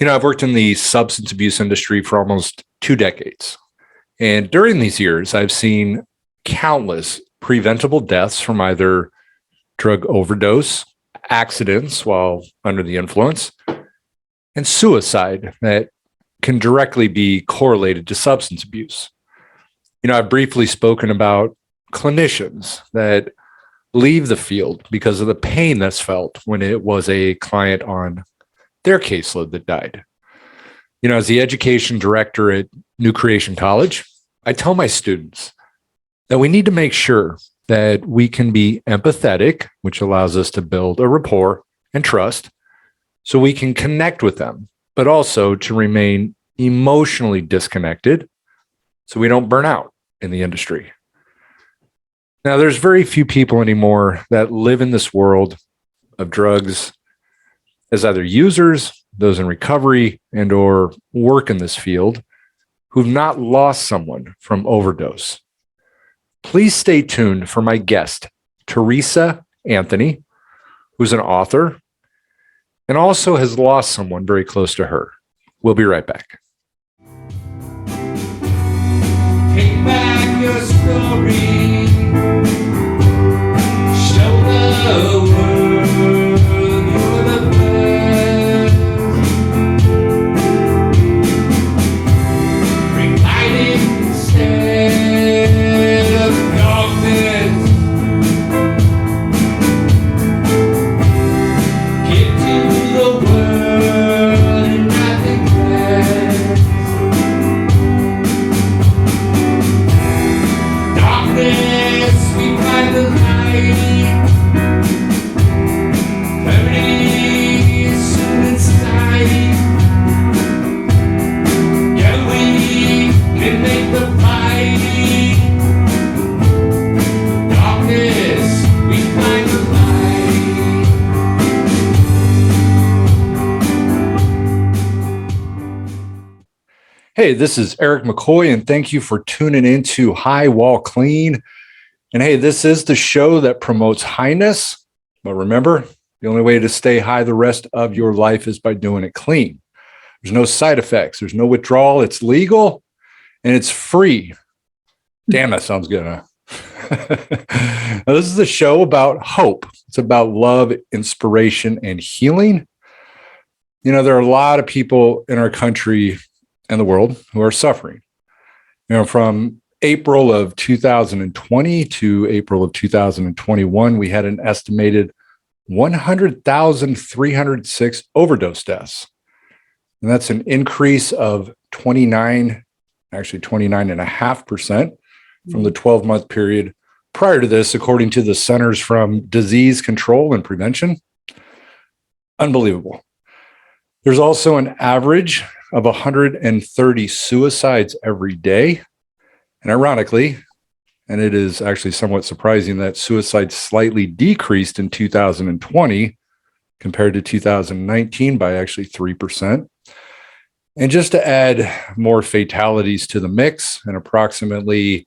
I've worked in the substance abuse industry for almost 2 decades. And during these years, I've seen countless preventable deaths from either drug overdose, accidents while under the influence, and suicide that can directly be correlated to substance abuse. I've briefly spoken about clinicians that leave the field because of the pain that's felt when it was a client on their caseload that died. As the education director at New Creation College, I tell my students that we need to make sure that we can be empathetic, which allows us to build a rapport and trust so we can connect with them, but also to remain emotionally disconnected so we don't burn out in the industry. Now, there's very few people anymore that live in this world of drugs as either users, those in recovery, and or work in this field who've not lost someone from overdose. Please stay tuned for my guest, Theresa Anthony, who's an author and also has lost someone very close to her. We'll be right back. Take back your story. Show the world you're the best. Bring light instead of darkness. Give to the world and nothing less. Darkness, we find the light. Clarity is soon in sight. Yeah, we can make the fight. Darkness, we find the light. Hey, this is Eric McCoy, and thank you for tuning into High Wall Clean. And hey, this is the show that promotes highness. But remember, the only way to stay high the rest of your life is by doing it clean. There's no side effects. There's no withdrawal. It's legal and it's free. Damn, that sounds good, huh? Now, this is a show about hope. It's about love, inspiration, and healing. There are a lot of people in our country and the world who are suffering. From April of 2020 to April of 2021, we had an estimated 100,306 overdose deaths. And that's an increase of 29.5% from the 12-month period prior to this, according to the Centers from Disease Control and Prevention. Unbelievable. There's also an average of 130 suicides every day. And ironically, and it is actually somewhat surprising that suicide slightly decreased in 2020 compared to 2019 by actually 3%. And just to add more fatalities to the mix, and approximately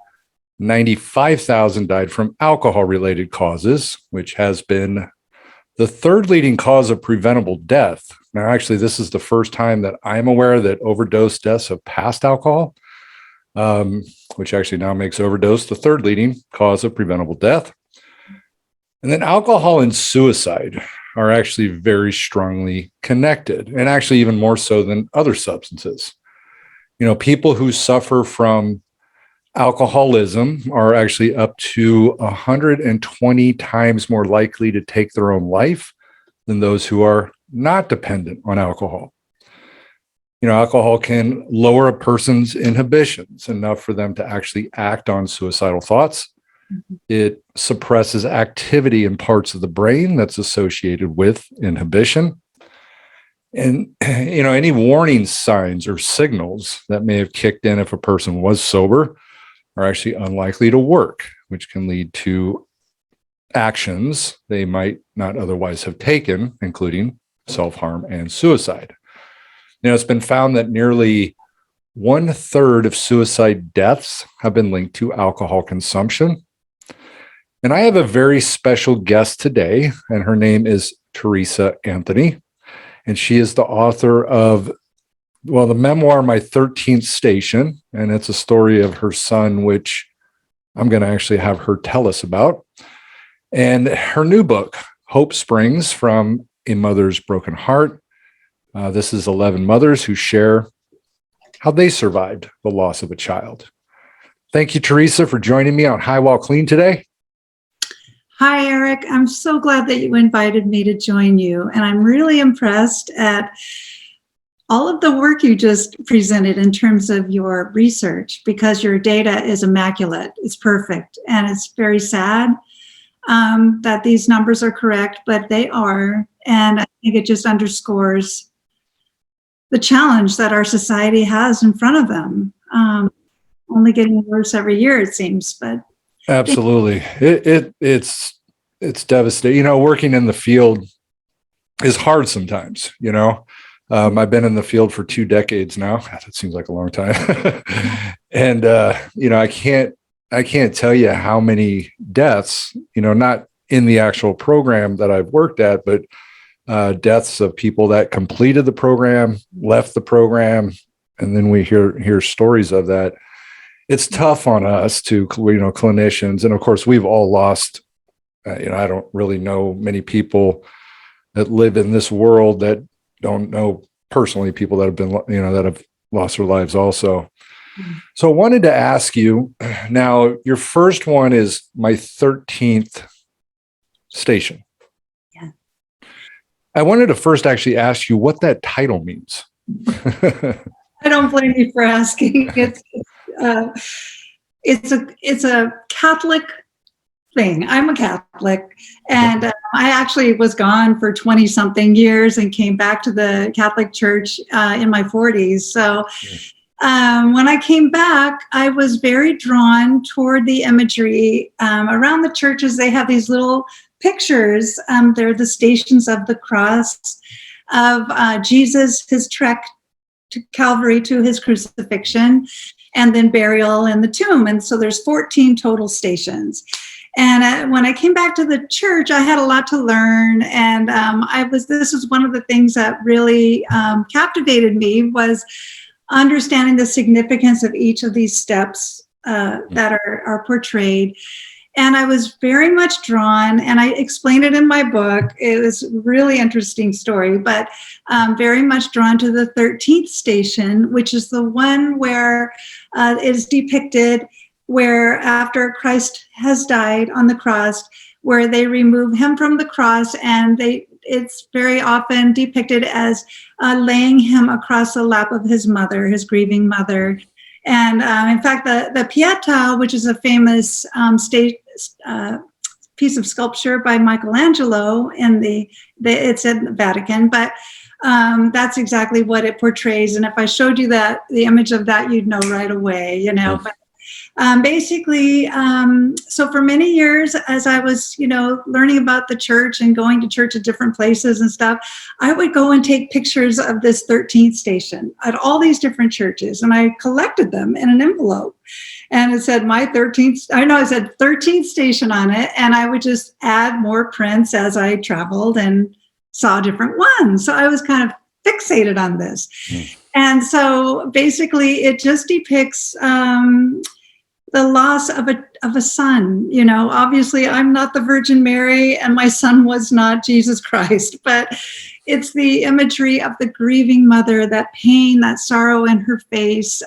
95,000 died from alcohol-related causes, which has been the third leading cause of preventable death. Now, actually, this is the first time that I'm aware that overdose deaths have passed alcohol, which actually now makes overdose the third leading cause of preventable death. And then alcohol and suicide are actually very strongly connected, and actually even more so than other substances. People who suffer from alcoholism are actually up to 120 times more likely to take their own life than those who are not dependent on alcohol. Alcohol can lower a person's inhibitions enough for them to actually act on suicidal thoughts. It suppresses activity in parts of the brain that's associated with inhibition. And, any warning signs or signals that may have kicked in if a person was sober are actually unlikely to work, which can lead to actions they might not otherwise have taken, including self-harm and suicide. It's been found that nearly 1/3 of suicide deaths have been linked to alcohol consumption. And I have a very special guest today, and her name is Theresa Anthony. And she is the author of, well, the memoir, My 13th Station. And it's a story of her son, which I'm going to actually have her tell us about. And her new book, Hope Springs from a Mother's Broken Heart. This is 11 mothers who share how they survived the loss of a child. Thank you, Theresa, for joining me on High Wall Clean today. Hi, Eric. I'm so glad that you invited me to join you. And I'm really impressed at all of the work you just presented in terms of your research, because your data is immaculate. It's perfect. And it's very sad that these numbers are correct, but they are. And I think it just underscores the challenge that our society has in front of them. Only getting worse every year, it seems. But absolutely, it's devastating. Working in the field is hard sometimes. I've been in the field for 2 decades now. God, that seems like a long time. And I can't tell you how many deaths. Not in the actual program that I've worked at, but deaths of people that completed the program, left the program, and then we hear stories of that. It's tough on us to, clinicians. And of course, we've all lost, I don't really know many people that live in this world that don't know personally people that have been, that have lost their lives also. Mm-hmm. So I wanted to ask you now, your first one is My 13th Station. Yeah. I wanted to first actually ask you what that title means. I don't blame you for asking. It's a Catholic thing. I'm a Catholic, and I actually was gone for 20 something years and came back to the Catholic Church in my 40s. So when I came back, I was very drawn toward the imagery around the churches. They have these little pictures. They're the stations of the cross of Jesus, his trek to Calvary, to his crucifixion, and then burial in the tomb. And so there's 14 total stations. And when I came back to the church, I had a lot to learn. And this was one of the things that really captivated me, was understanding the significance of each of these steps that are portrayed. And I was very much drawn, and I explained it in my book. It was a really interesting story, but very much drawn to the 13th station, which is the one where it is depicted where after Christ has died on the cross, where they remove him from the cross, and it's very often depicted as laying him across the lap of his mother, his grieving mother. And in fact, the Pietà, which is a famous piece of sculpture by Michelangelo it's in the Vatican, but that's exactly what it portrays. And if I showed you the image of that, you'd know right away, But basically, so for many years, as I was, learning about the church and going to church at different places and stuff, I would go and take pictures of this 13th station at all these different churches, and I collected them in an envelope. And it said my 13th, it said 13th station on it, and I would just add more prints as I traveled and saw different ones. So I was kind of fixated on this. And so basically it just depicts the loss of a son. Obviously I'm not the Virgin Mary, and my son was not Jesus Christ, but it's the imagery of the grieving mother, that pain, that sorrow in her face,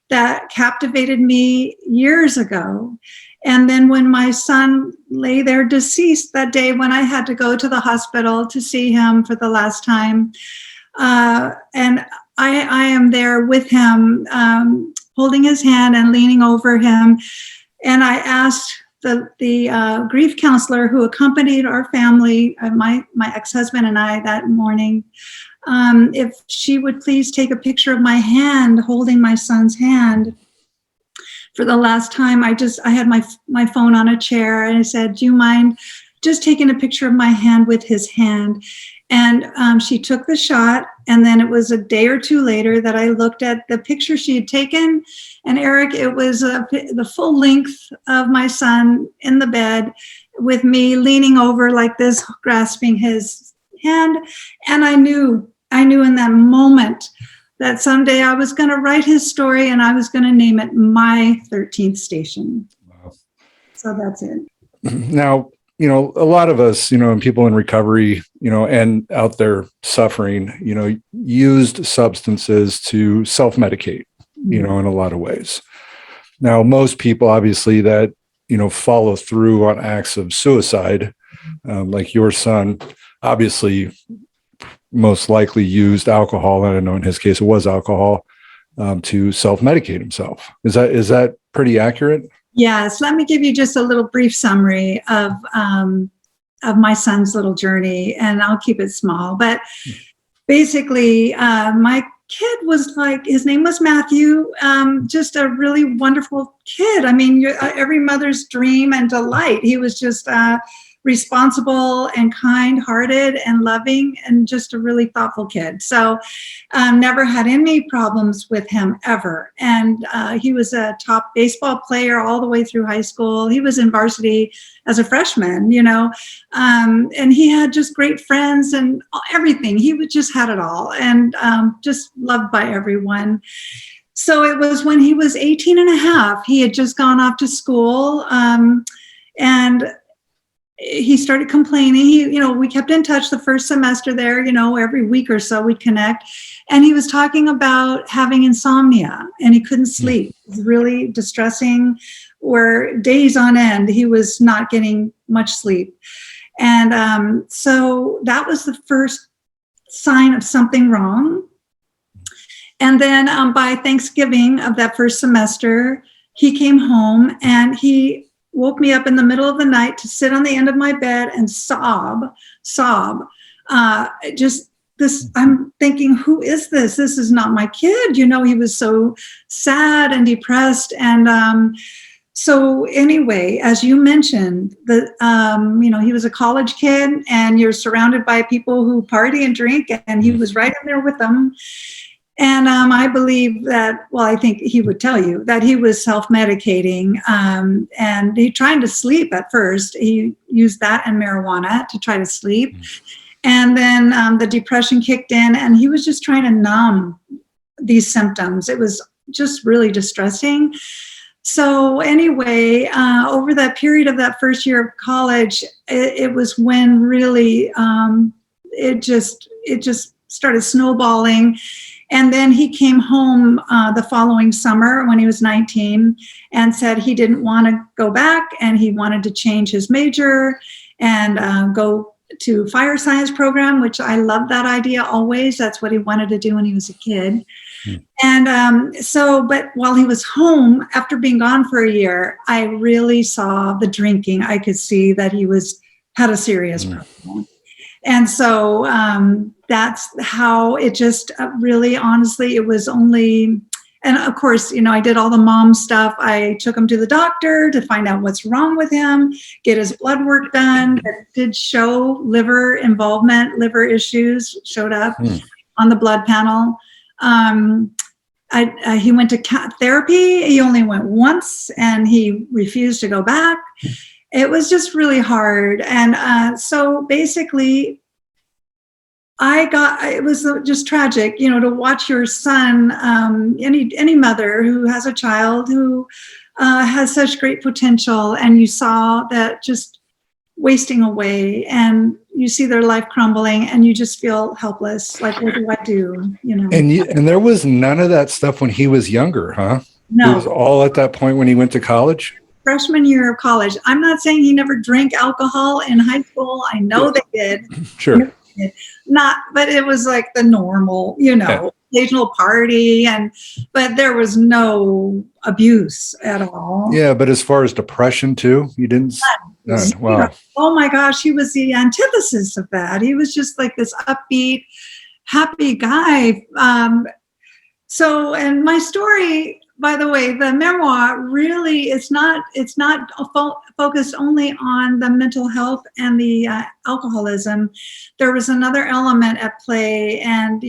that captivated me years ago. And then when my son lay there deceased that day, when I had to go to the hospital to see him for the last time, and I am there with him, holding his hand and leaning over him. And I asked the grief counselor who accompanied our family, my ex-husband and I, that morning, if she would please take a picture of my hand, holding my son's hand. For the last time, I had my phone on a chair, and I said, "Do you mind just taking a picture of my hand with his hand?" And she took the shot, and then it was a day or two later that I looked at the picture she had taken. And Eric, it was the full length of my son in the bed with me leaning over like this, grasping his And I knew in that moment that someday I was going to write his story and I was going to name it My 13th Station. Wow. So that's it. Now, a lot of us, and people in recovery, and out there suffering, used substances to self-medicate, in a lot of ways. Now, most people obviously that, follow through on acts of suicide, like your son, obviously most likely used alcohol. And I know in his case, it was alcohol, to self-medicate himself. Is that pretty accurate? Yes. Let me give you just a little brief summary of my son's little journey, and I'll keep it small. But basically, my kid was his name was Matthew, just a really wonderful kid. I mean, every mother's dream and delight. He was just responsible and kind-hearted and loving and just a really thoughtful kid. So never had any problems with him ever. And he was a top baseball player all the way through high school. He was in varsity as a freshman, and he had just great friends and everything. He just had it all, and just loved by everyone. So it was when he was 18 and a half, he had just gone off to school, and he started complaining. We kept in touch the first semester there, every week or so we'd connect. And he was talking about having insomnia and he couldn't sleep. It was really distressing, where days on end, he was not getting much sleep. And so that was the first sign of something wrong. And then by Thanksgiving of that first semester, he came home and he woke me up in the middle of the night to sit on the end of my bed and sob. Just this, I'm thinking, who is this? This is not my kid. He was so sad and depressed. And so anyway, as you mentioned, he was a college kid and you're surrounded by people who party and drink, and he was right in there with them. And I believe that, I think he would tell you that he was self-medicating, and he trying to sleep at first. He used that and marijuana to try to sleep. And then the depression kicked in and he was just trying to numb these symptoms. It was just really distressing. So anyway, over that period of that first year of college, it was when really it just started snowballing. And then he came home the following summer when he was 19 and said he didn't want to go back and he wanted to change his major and go to fire science program, which I love that idea always. That's what he wanted to do when he was a kid. And but while he was home, after being gone for a year, I really saw the drinking. I could see that he had a serious problem. And so that's how it just really, honestly, it was only, and of course, I did all the mom stuff. I took him to the doctor to find out what's wrong with him, get his blood work done. That did show liver involvement, liver issues showed up on the blood panel. He went to therapy. He only went once and he refused to go back. It was just really hard. And so basically, it was just tragic, to watch your son, any mother who has a child who has such great potential, and you saw that just wasting away, and you see their life crumbling, and you just feel helpless. Like, what do I do? And there was none of that stuff when he was younger, huh? No. It was all at that point when he went to college? Freshman year of college. I'm not saying he never drank alcohol in high school. I know they did. Sure. But it was like the normal, occasional party, but there was no abuse at all. Yeah, but as far as depression too, you didn't? None. Wow. Oh my gosh, he was the antithesis of that. He was just like this upbeat, happy guy. And my story, by the way, the memoir really, it's not focused only on the mental health and the alcoholism, there was another element at play. And,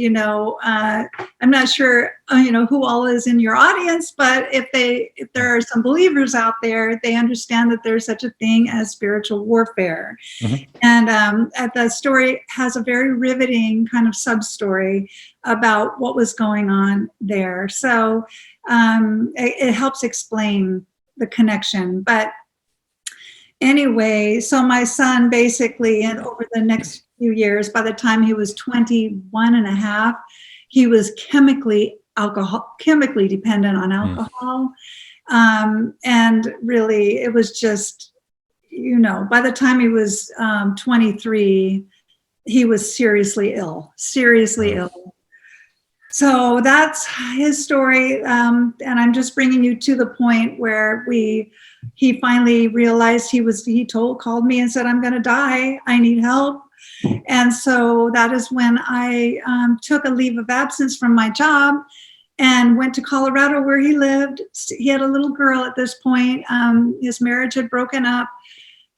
I'm not sure, who all is in your audience, but if there are some believers out there, they understand that there's such a thing as spiritual warfare. Mhm. And the story has a very riveting kind of sub-story about what was going on there. So it helps explain the connection. But anyway, so my son basically, over the next few years, by the time he was 21 and a half, he was chemically dependent on alcohol. And really, it was just, by the time he was 23, he was seriously ill. So that's his story. And I'm just bringing you to the point where he finally realized called me and said, I'm going to die. I need help. And so that is when I took a leave of absence from my job and went to Colorado where he lived. He had a little girl at this point. His marriage had broken up.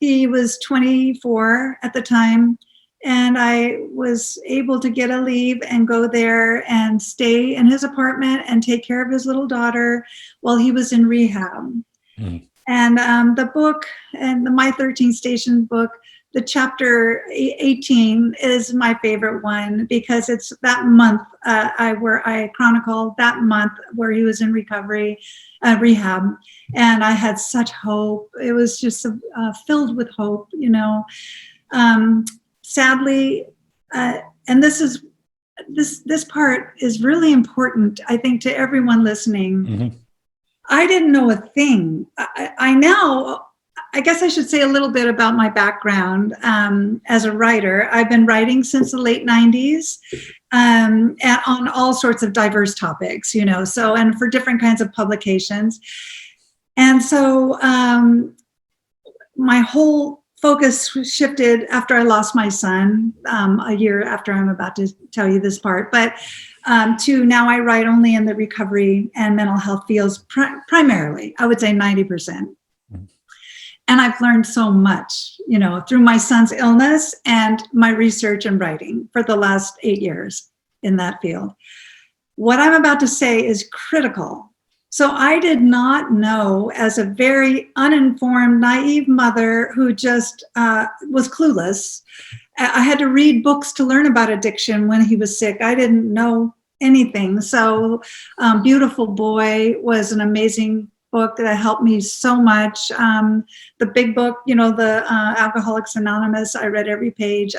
He was 24 at the time. And I was able to get a leave and go there and stay in his apartment and take care of his little daughter while he was in rehab. Mm. And the book, and the My 13 Station book, the chapter 18 is my favorite one because it's that month where I chronicle that month where he was in recovery, rehab. And I had such hope. It was just filled with hope, sadly, and this part is really important, I think, to everyone listening. Mm-hmm. I didn't know a thing. I guess I should say a little bit about my background as a writer. I've been writing since the late 90s and on all sorts of diverse topics, and for different kinds of publications. And so my whole focus shifted after I lost my son, a year after I'm about to tell you this part, but to now I write only in the recovery and mental health fields primarily, I would say 90%. Mm-hmm. And I've learned so much, through my son's illness and my research and writing for the last 8 years in that field. What I'm about to say is critical. So I did not know, as a very uninformed, naive mother who just was clueless. I had to read books to learn about addiction when he was sick. I didn't know anything. So Beautiful Boy was an amazing book that helped me so much. The big book, the Alcoholics Anonymous, I read every page.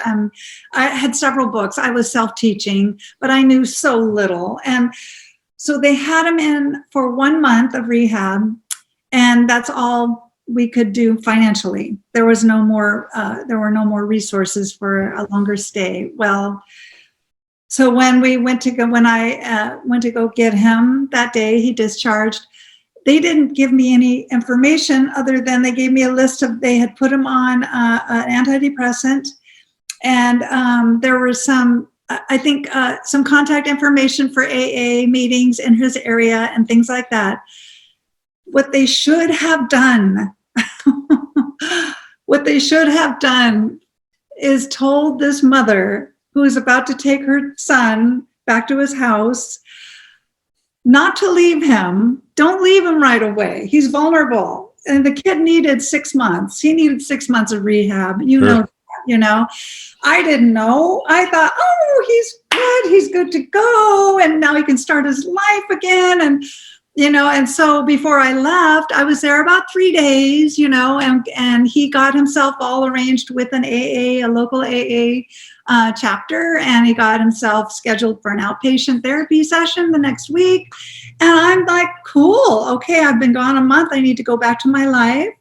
I had several books. I was self-teaching, but I knew so little. And so they had him in for 1 month of rehab, and that's all we could do financially. There were no more resources for a longer stay. Well, so when I went to go get him that day, he discharged. They didn't give me any information other than they gave me a list they had put him on an antidepressant, and there were some contact information for AA meetings in his area and things like that. What they should have done, is told this mother who is about to take her son back to his house not to leave him. Don't leave him right away. He's vulnerable. And the kid needed 6 months. He needed 6 months of rehab. I didn't know. I thought, he's good. He's good to go. And now he can start his life again. And so before I left, I was there about 3 days, and he got himself all arranged with a local AA chapter, and he got himself scheduled for an outpatient therapy session the next week. And I'm like, cool. Okay, I've been gone a month. I need to go back to my life.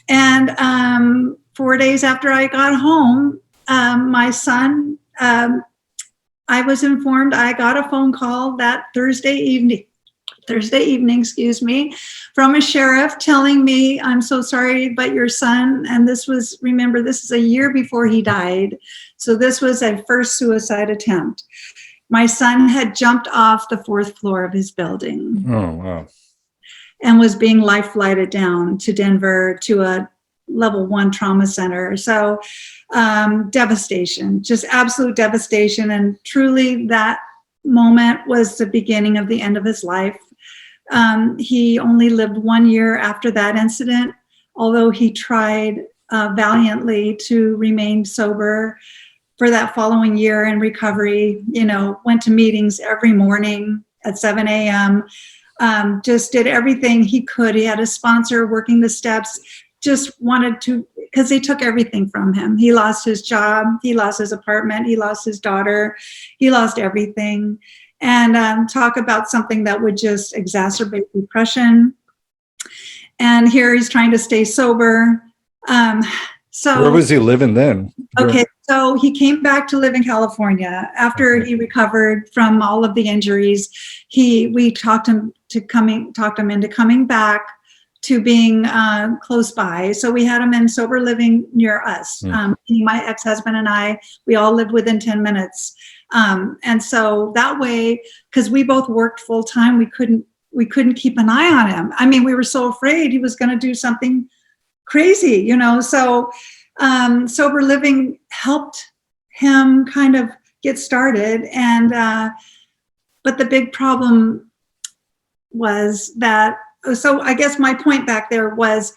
And 4 days after I got home, my son, I was informed, I got a phone call that Thursday evening, from a sheriff telling me, I'm so sorry, but your son, and this is a year before he died. So this was a first suicide attempt. My son had jumped off the 4th floor of his building. Oh, wow. And was being life flighted down to Denver to a level 1 trauma center. So devastation, just absolute devastation. And truly that moment was the beginning of the end of his life. He only lived 1 year after that incident, although he tried valiantly to remain sober for that following year in recovery. Went to meetings every morning at 7 a.m., just did everything he could. He had a sponsor working the steps, just wanted to, because they took everything from him. He lost his job, he lost his apartment, he lost his daughter, he lost everything. And talk about something that would just exacerbate depression. And here he's trying to stay sober. So where was he living then? Okay, so he came back to live in California after he recovered from all of the injuries. We talked him into coming back to being close by. So we had him in sober living near us. My ex-husband and I, we all lived within 10 minutes. And so that way, because we both worked full time, we couldn't keep an eye on him. I mean, we were so afraid he was going to do something crazy, so sober living helped him kind of get started. And but the big problem was that, so I guess my point back there was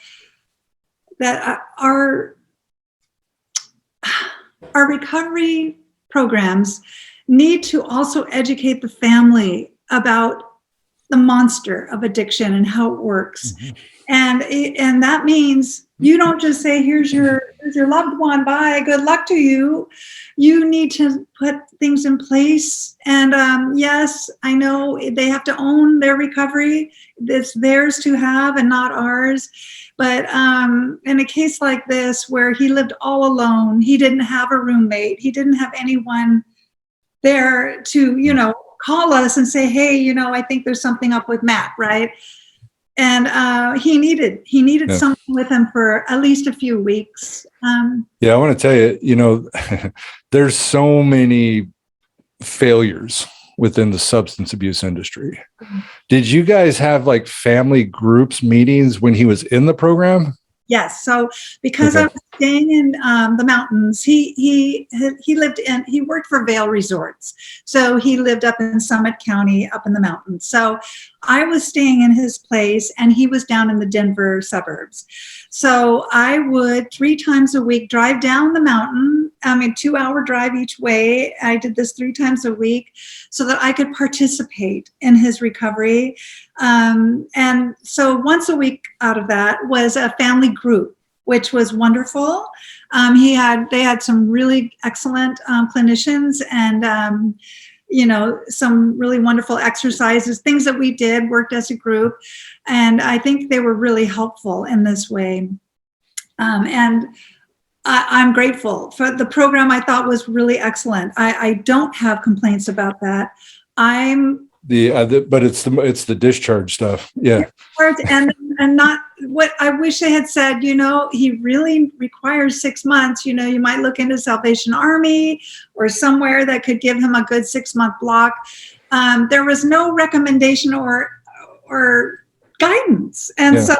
that our recovery programs need to also educate the family about the monster of addiction and how it works. And that means you don't just say, here's your loved one, bye, good luck to you. You need to put things in place. And yes, I know they have to own their recovery. It's theirs to have and not ours. But in a case like this, where he lived all alone, he didn't have a roommate, he didn't have anyone there to, call us and say, hey, I think there's something up with Matt, right? And he needed someone with him for at least a few weeks. Yeah, I want to tell you, there's so many failures within the substance abuse industry. Did you guys have like family groups meetings when he was in the program? Yes. So because I was staying in the mountains, he worked for Vail Resorts. So he lived up in Summit County, up in the mountains. So I was staying in his place and he was down in the Denver suburbs. So I would 3 times a week drive down the mountain, 2-hour drive each way. I did this 3 times a week so that I could participate in his recovery. And so once a week out of that was a family group, which was wonderful. They had some really excellent clinicians and, some really wonderful exercises, things that we did, worked as a group. And I think they were really helpful in this way. And I'm grateful for the program. I thought was really excellent. I don't have complaints about that. But it's the discharge stuff. Yeah. And not what I wish I had said, he really requires 6 months. You might look into Salvation Army or somewhere that could give him a good 6-month block. There was no recommendation or guidance. And so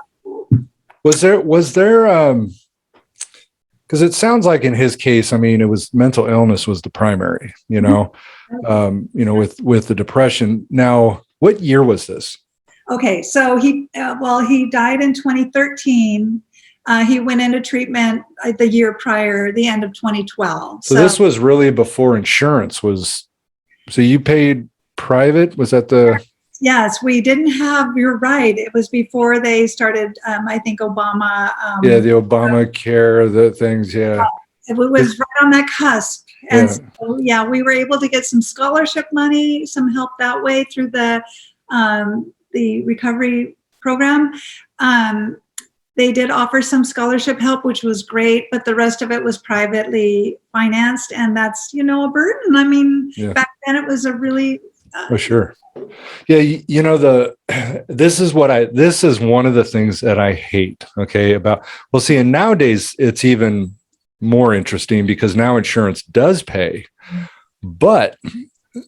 was there, because it sounds like in his case, it was mental illness was the primary, with the depression. Now, what year was this? Okay, so he died in 2013. He went into treatment the year prior, the end of 2012. So this was really before insurance was. So you paid private? Was that the? Yes, we didn't have. You're right. It was before they started. I think Obama. The Obamacare, the things. Yeah. It was right on that cusp. And so, we were able to get some scholarship money, some help that way through the recovery program. They did offer some scholarship help, which was great, but the rest of it was privately financed. And that's, a burden. Back then it was a really... Oh, sure. Yeah. This is one of the things that I hate. Okay. And nowadays it's even more interesting because now insurance does pay, but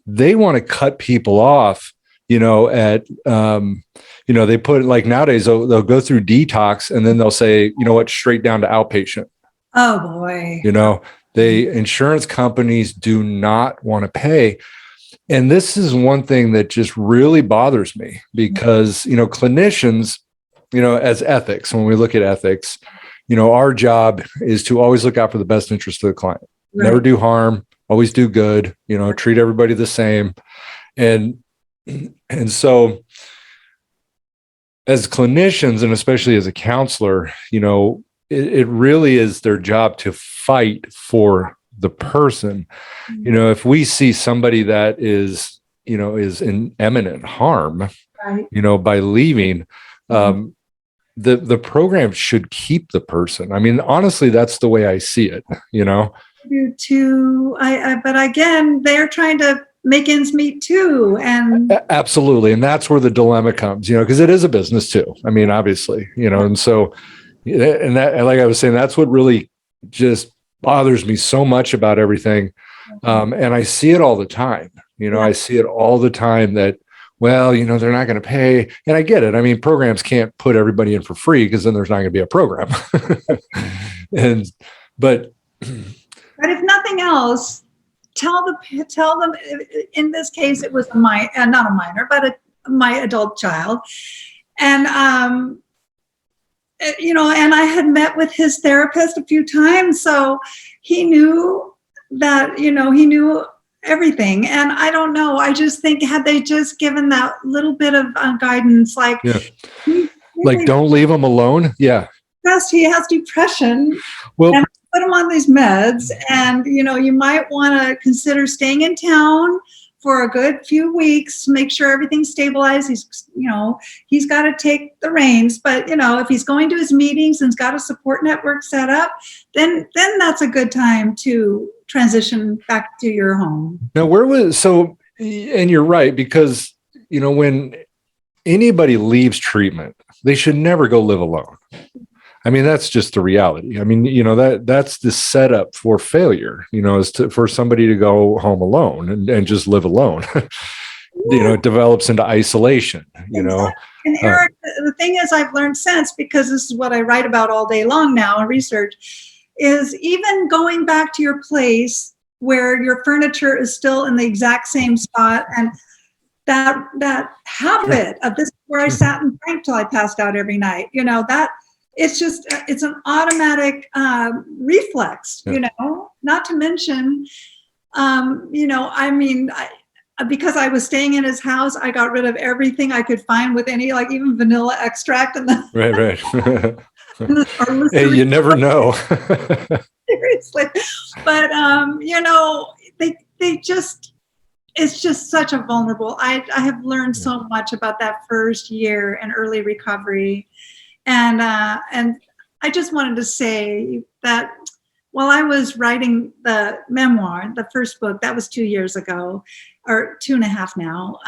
they want to cut people off, at, they put like nowadays, they'll go through detox and then they'll say, you know what, straight down to outpatient. Oh boy. Insurance companies do not want to pay. And this is one thing that just really bothers me because, clinicians, as ethics, when we look at ethics, our job is to always look out for the best interest of the client, never do harm, always do good, treat everybody the same. And so as clinicians, and especially as a counselor, it really is their job to fight for the person. If we see somebody that is in imminent harm, by leaving, the program should keep the person. I mean, honestly, that's the way I see it, Do too. But again, they're trying to make ends meet too. And absolutely. And that's where the dilemma comes, because it is a business too. I mean, obviously, and so, and that, like I was saying, that's what really just bothers me so much about everything. And I see it all the time, I see it all the time that, well, they're not going to pay. And I get it. I mean, programs can't put everybody in for free because then there's not going to be a program. But if nothing else, tell them, in this case, it was not a minor, but my adult child. And, and I had met with his therapist a few times. So he knew that, he knew everything. And I don't know, I just think had they just given that little bit of guidance, like, like, don't leave him alone. Yeah. He has depression. Well, and put him on these meds. And, you might want to consider staying in town for a good few weeks to make sure everything's stabilized. He's got to take the reins, but if he's going to his meetings and he's got a support network set up, then that's a good time to transition back to your home. Now, and you're right, because, when anybody leaves treatment, they should never go live alone. I mean, that's just the reality. I mean, that's the setup for failure, is for somebody to go home alone and just live alone. It develops into isolation, And Eric, the thing is, I've learned since, because this is what I write about all day long now in research, is even going back to your place where your furniture is still in the exact same spot, and that habit of this is where I sat and drank till I passed out every night, that it's an automatic reflex, not to mention, because I was staying in his house, I got rid of everything I could find with any, like even vanilla extract in the right. Hey, you never know. Seriously. But, they just, it's just such a vulnerable, I have learned so much about that first year in early recovery. And I just wanted to say that while I was writing the memoir, the first book, that was 2 years ago, or 2.5 now,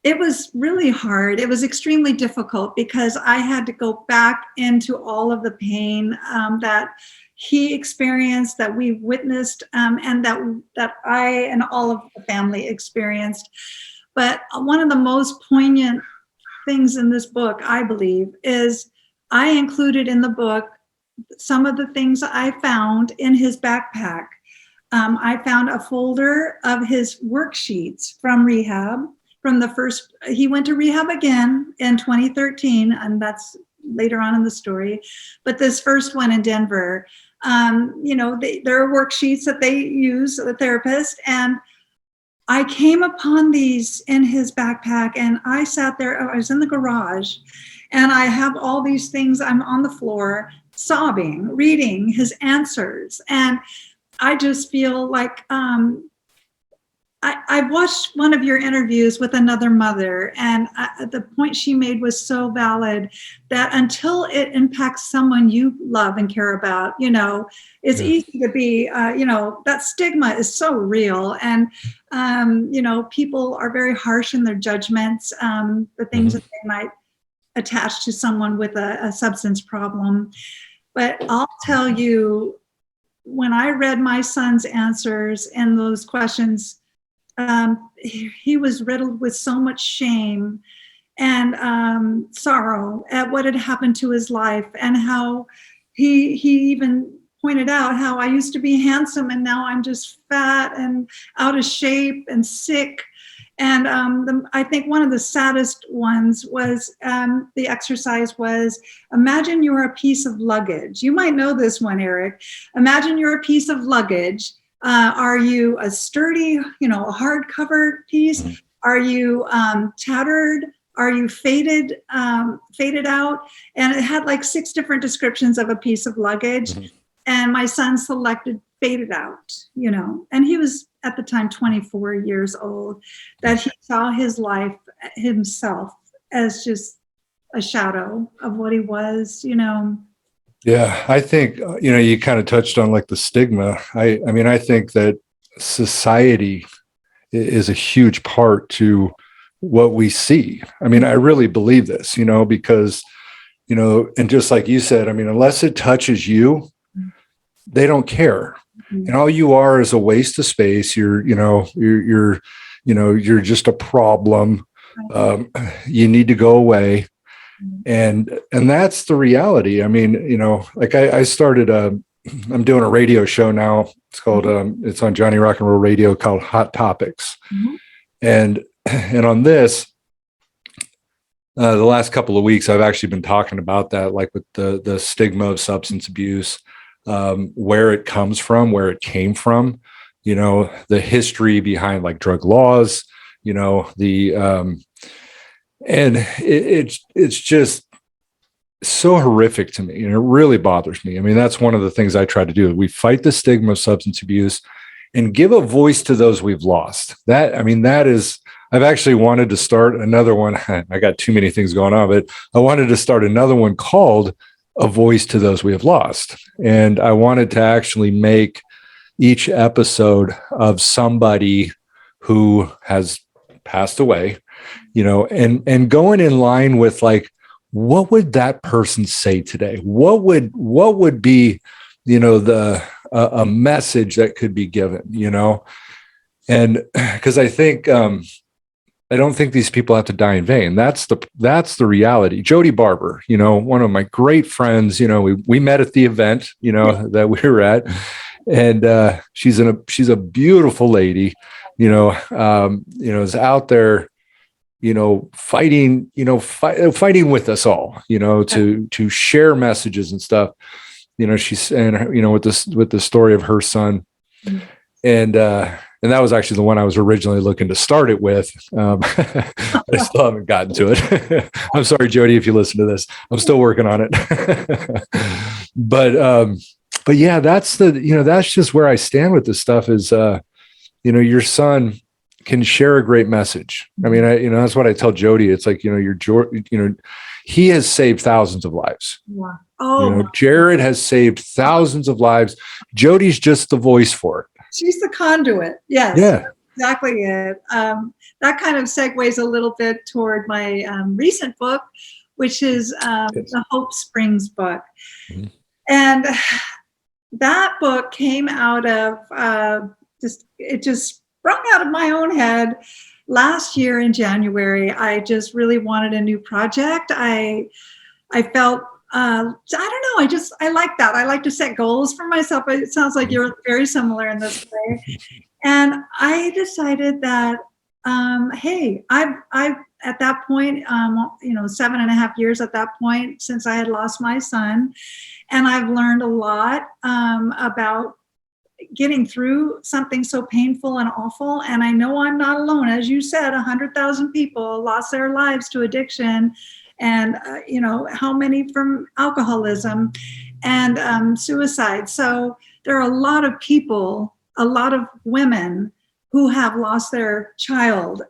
it was really hard. It was extremely difficult because I had to go back into all of the pain that he experienced, that we witnessed, and that I and all of the family experienced. But one of the most poignant things in this book, I believe, is I included in the book some of the things I found in his backpack. I found a folder of his worksheets from rehab. He went to rehab again in 2013, and that's later on in the story. But this first one in Denver, there are worksheets that they use, the therapist, and I came upon these in his backpack, and I sat there, I was in the garage, and I have all these things, I'm on the floor, sobbing, reading his answers. And I just feel like, I watched one of your interviews with another mother, and the point she made was so valid, that until it impacts someone you love and care about, it's easy to be, that stigma is so real. And, people are very harsh in their judgments, the things that they might attach to someone with a substance problem. But I'll tell you, when I read my son's answers and those questions, he was riddled with so much shame and sorrow at what had happened to his life, and how he even pointed out how I used to be handsome and now I'm just fat and out of shape and sick. And I think one of the saddest ones was the exercise was, imagine you're a piece of luggage. You might know this one, Eric. Imagine you're a piece of luggage. Are you a sturdy, a hardcover piece? Are you tattered? Are you faded out? And it had like 6 different descriptions of a piece of luggage. Mm-hmm. And my son selected faded out, and he was at the time 24 years old, that he saw his life himself as just a shadow of what he was. Yeah, I think, you kind of touched on like the stigma. I mean, I think that society is a huge part to what we see. I mean, I really believe this, because, and just like you said, I mean, unless it touches you, they don't care. Mm-hmm. And all you are is a waste of space. You're just a problem. You need to go away. And that's the reality. I mean, like I started I'm doing a radio show now. It's called, it's on Johnny Rock and Roll Radio, called Hot Topics. Mm-hmm. And on this, the last couple of weeks, I've actually been talking about that, like with the stigma of substance abuse, where it comes from, where it came from, the history behind like drug laws, and it's just so horrific to me, and it really bothers me. I mean, that's one of the things I try to do. We fight the stigma of substance abuse and give a voice to those we've lost. That is, I've actually wanted to start another one. I got too many things going on, but I wanted to start another one called A Voice to Those We Have Lost. And I wanted to actually make each episode of somebody who has passed away, and going in line with like, what would that person say today? What would be, a message that could be given, and because I think, I don't think these people have to die in vain. That's the reality. Jody Barber, one of my great friends, we met at the event, that we were at, and she's a beautiful lady, is out there, fighting, fighting with us all, to share messages and stuff. She's saying, with the story of her son, and that was actually the one I was originally looking to start it with. I still haven't gotten to it. I'm sorry, Jody, if you listen to this. I'm still working on it. But yeah, that's that's just where I stand with this stuff is, your son can share a great message. I mean, that's what I tell Jody. It's like, he has saved thousands of lives. Wow. Oh, Jared has saved thousands of lives. Jody's just the voice for it. She's the conduit. Yes. Yeah. Exactly it. That kind of segues a little bit toward my recent book, which is the Hope Springs book. Mm-hmm. And that book came out of it just sprung out of my own head last year in January. I just really wanted a new project. I felt, I don't know, I like that. I like to set goals for myself. It sounds like you're very similar in this way. And I decided that, hey, I've at that point, 7.5 years at that point since I had lost my son. And I've learned a lot about getting through something so painful and awful. And I know I'm not alone. As you said, 100,000 people lost their lives to addiction. And, how many from alcoholism and suicide. So there are a lot of people, a lot of women who have lost their child.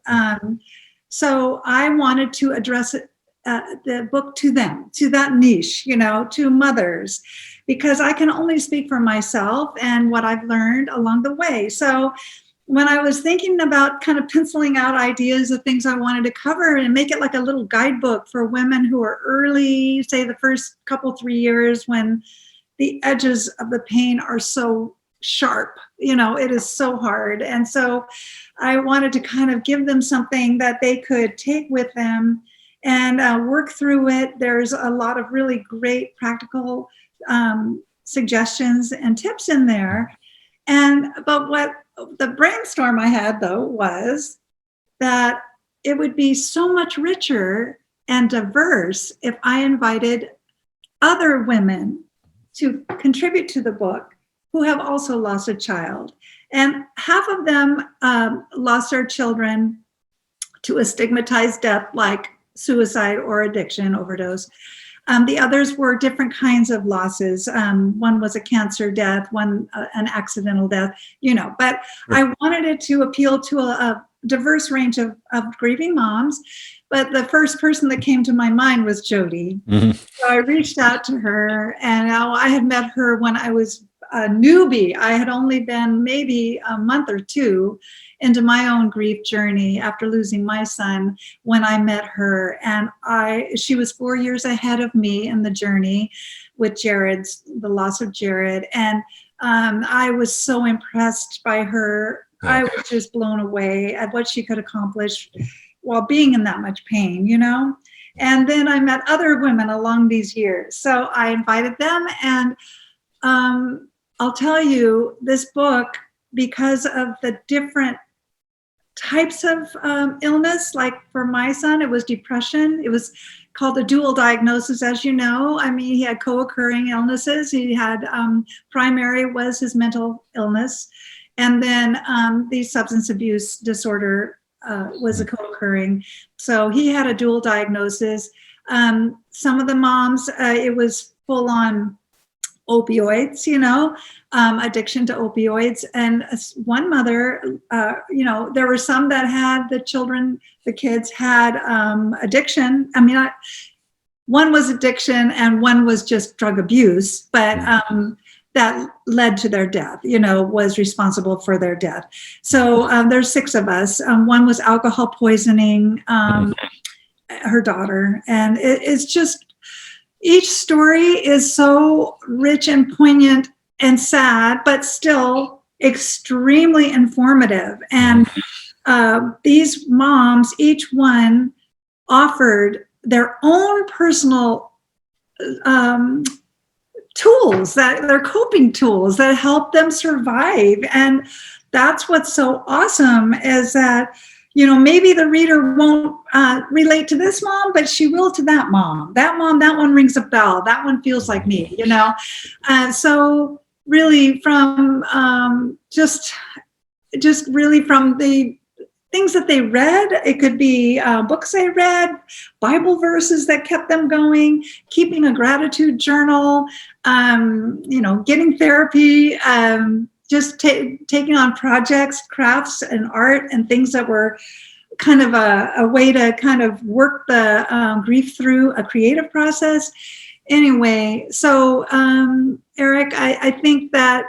So I wanted to address the book to them, to that niche, to mothers, because I can only speak for myself and what I've learned along the way. So when I was thinking about kind of penciling out ideas of things I wanted to cover and make it like a little guidebook for women who are early, say the first 3 years when the edges of the pain are so sharp, it is so hard. And so I wanted to kind of give them something that they could take with them and work through it. There's a lot of really great practical suggestions and tips in there. But what the brainstorm I had, though, was that it would be so much richer and diverse if I invited other women to contribute to the book who have also lost a child. And half of them lost their children to a stigmatized death like suicide or addiction, overdose. The others were different kinds of losses. One was a cancer death, one an accidental death, but I wanted it to appeal to a diverse range of grieving moms. But the first person that came to my mind was Jody. Mm-hmm. So I reached out to her, and I had met her when I was a newbie. I had only been maybe a month or two into my own grief journey after losing my son when I met her. And she was 4 years ahead of me in the journey with the loss of Jared. And I was so impressed by her. I was just blown away at what she could accomplish while being in that much pain, And then I met other women along these years. So I invited them, and I'll tell you, this book, because of the different types of illness, like for my son, it was depression. It was called a dual diagnosis, as you know. I mean, he had co-occurring illnesses. He had primary was his mental illness. And then the substance abuse disorder was a co-occurring. So he had a dual diagnosis. Some of the moms, it was full on opioids, addiction to opioids. And one mother, there were some that had the kids had addiction. I mean, one was addiction and one was just drug abuse, but that led to their death, was responsible for their death. So there's 6 of us. One was alcohol poisoning, her daughter. And it's just, each story is so rich and poignant and sad, but still extremely informative. And these moms, each one offered their own personal tools, that they're coping tools that help them survive. And that's what's so awesome, is that maybe the reader won't relate to this mom, but she will to that mom. That one rings a bell. That one feels like me, So really from just really from the things that they read, it could be books they read, Bible verses that kept them going, keeping a gratitude journal, getting therapy, just taking on projects, crafts and art and things that were kind of a way to kind of work the grief through a creative process. Anyway, so Eric, I think that,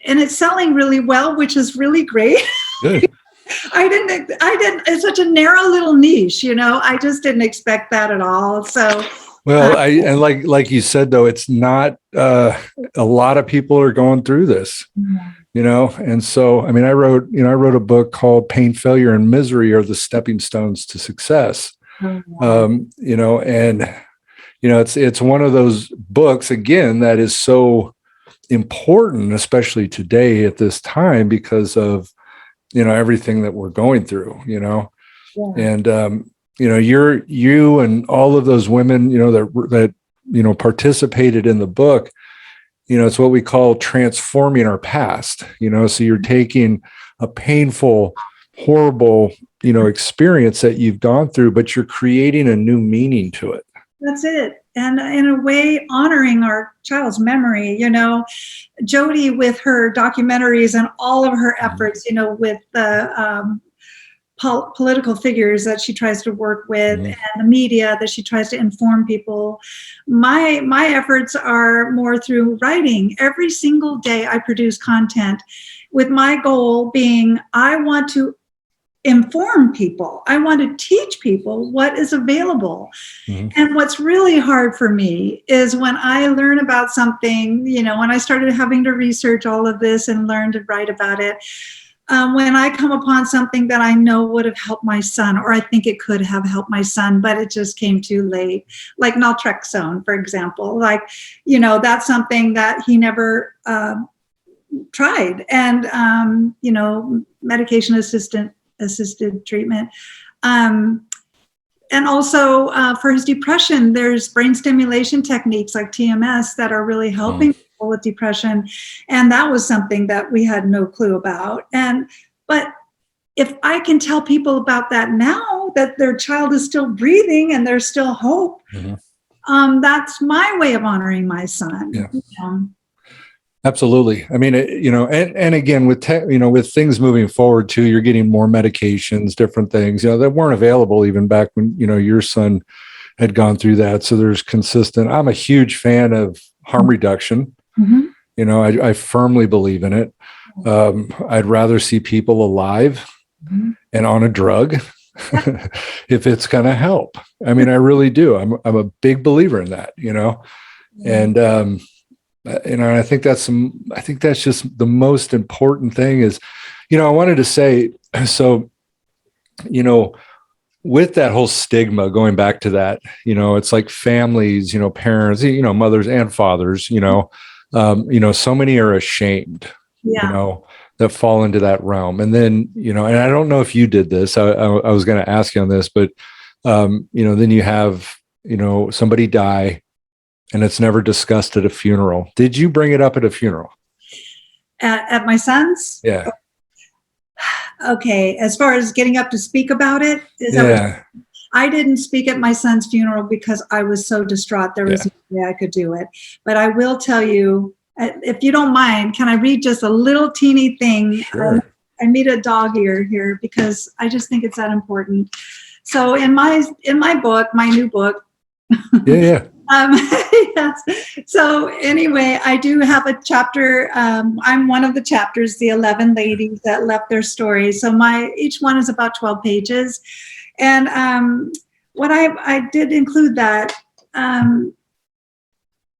and it's selling really well, which is really great. Good. I didn't, it's such a narrow little niche, I just didn't expect that at all. So, well, and like you said, though, it's not, a lot of people are going through this, and so, I mean, I wrote a book called Pain, Failure, and Misery Are the Stepping Stones to Success. It's one of those books, again, that is so important, especially today at this time, because of, everything that we're going through, and, you and all of those women, that participated in the book, it's what we call transforming our past, so you're taking a painful, horrible, experience that you've gone through, but you're creating a new meaning to it. That's it. And in a way, honoring our child's memory, Jody with her documentaries and all of her efforts, with the political figures that she tries to work with and the media that she tries to inform people. My efforts are more through writing. Every single day I produce content with my goal being, I want to inform people. I want to teach people what is available. And what's really hard for me is when I learn about something, when I started having to research all of this and learn to write about it, when I come upon something that I know would have helped my son, or I think it could have helped my son, but it just came too late, like naltrexone, for example, like, that's something that he never tried. And, medication assisted treatment. And also for his depression, there's brain stimulation techniques like TMS that are really helping people with depression. And that was something that we had no clue about. But if I can tell people about that now, that their child is still breathing and there's still hope, that's my way of honoring my son. Yeah. Absolutely. I mean, and again, with with things moving forward too, you're getting more medications, different things, that weren't available even back when, your son had gone through that. So there's consistent. I'm a huge fan of harm reduction. I firmly believe in it. I'd rather see people alive and on a drug if it's going to help. I mean, I really do. I'm a big believer in that, and, I think that's just the most important thing is, I wanted to say, so, with that whole stigma, going back to that, it's like families, parents, mothers and fathers, so many are ashamed, that fall into that realm. And then, and I don't know if you did this, I was going to ask you on this, but, then you have, somebody die, and it's never discussed at a funeral. Did you bring it up at a funeral? At my son's? Yeah. Okay. As far as getting up to speak about it, I didn't speak at my son's funeral because I was so distraught. There was no way I could do it. But I will tell you, if you don't mind, can I read just a little teeny thing? Sure. I made a dog ear here because I just think it's that important. So in my book, my new book. Yeah. Yes. So anyway, I do have a chapter. I'm one of the chapters, the 11 ladies that left their stories. So each one is about 12 pages. And what I did include that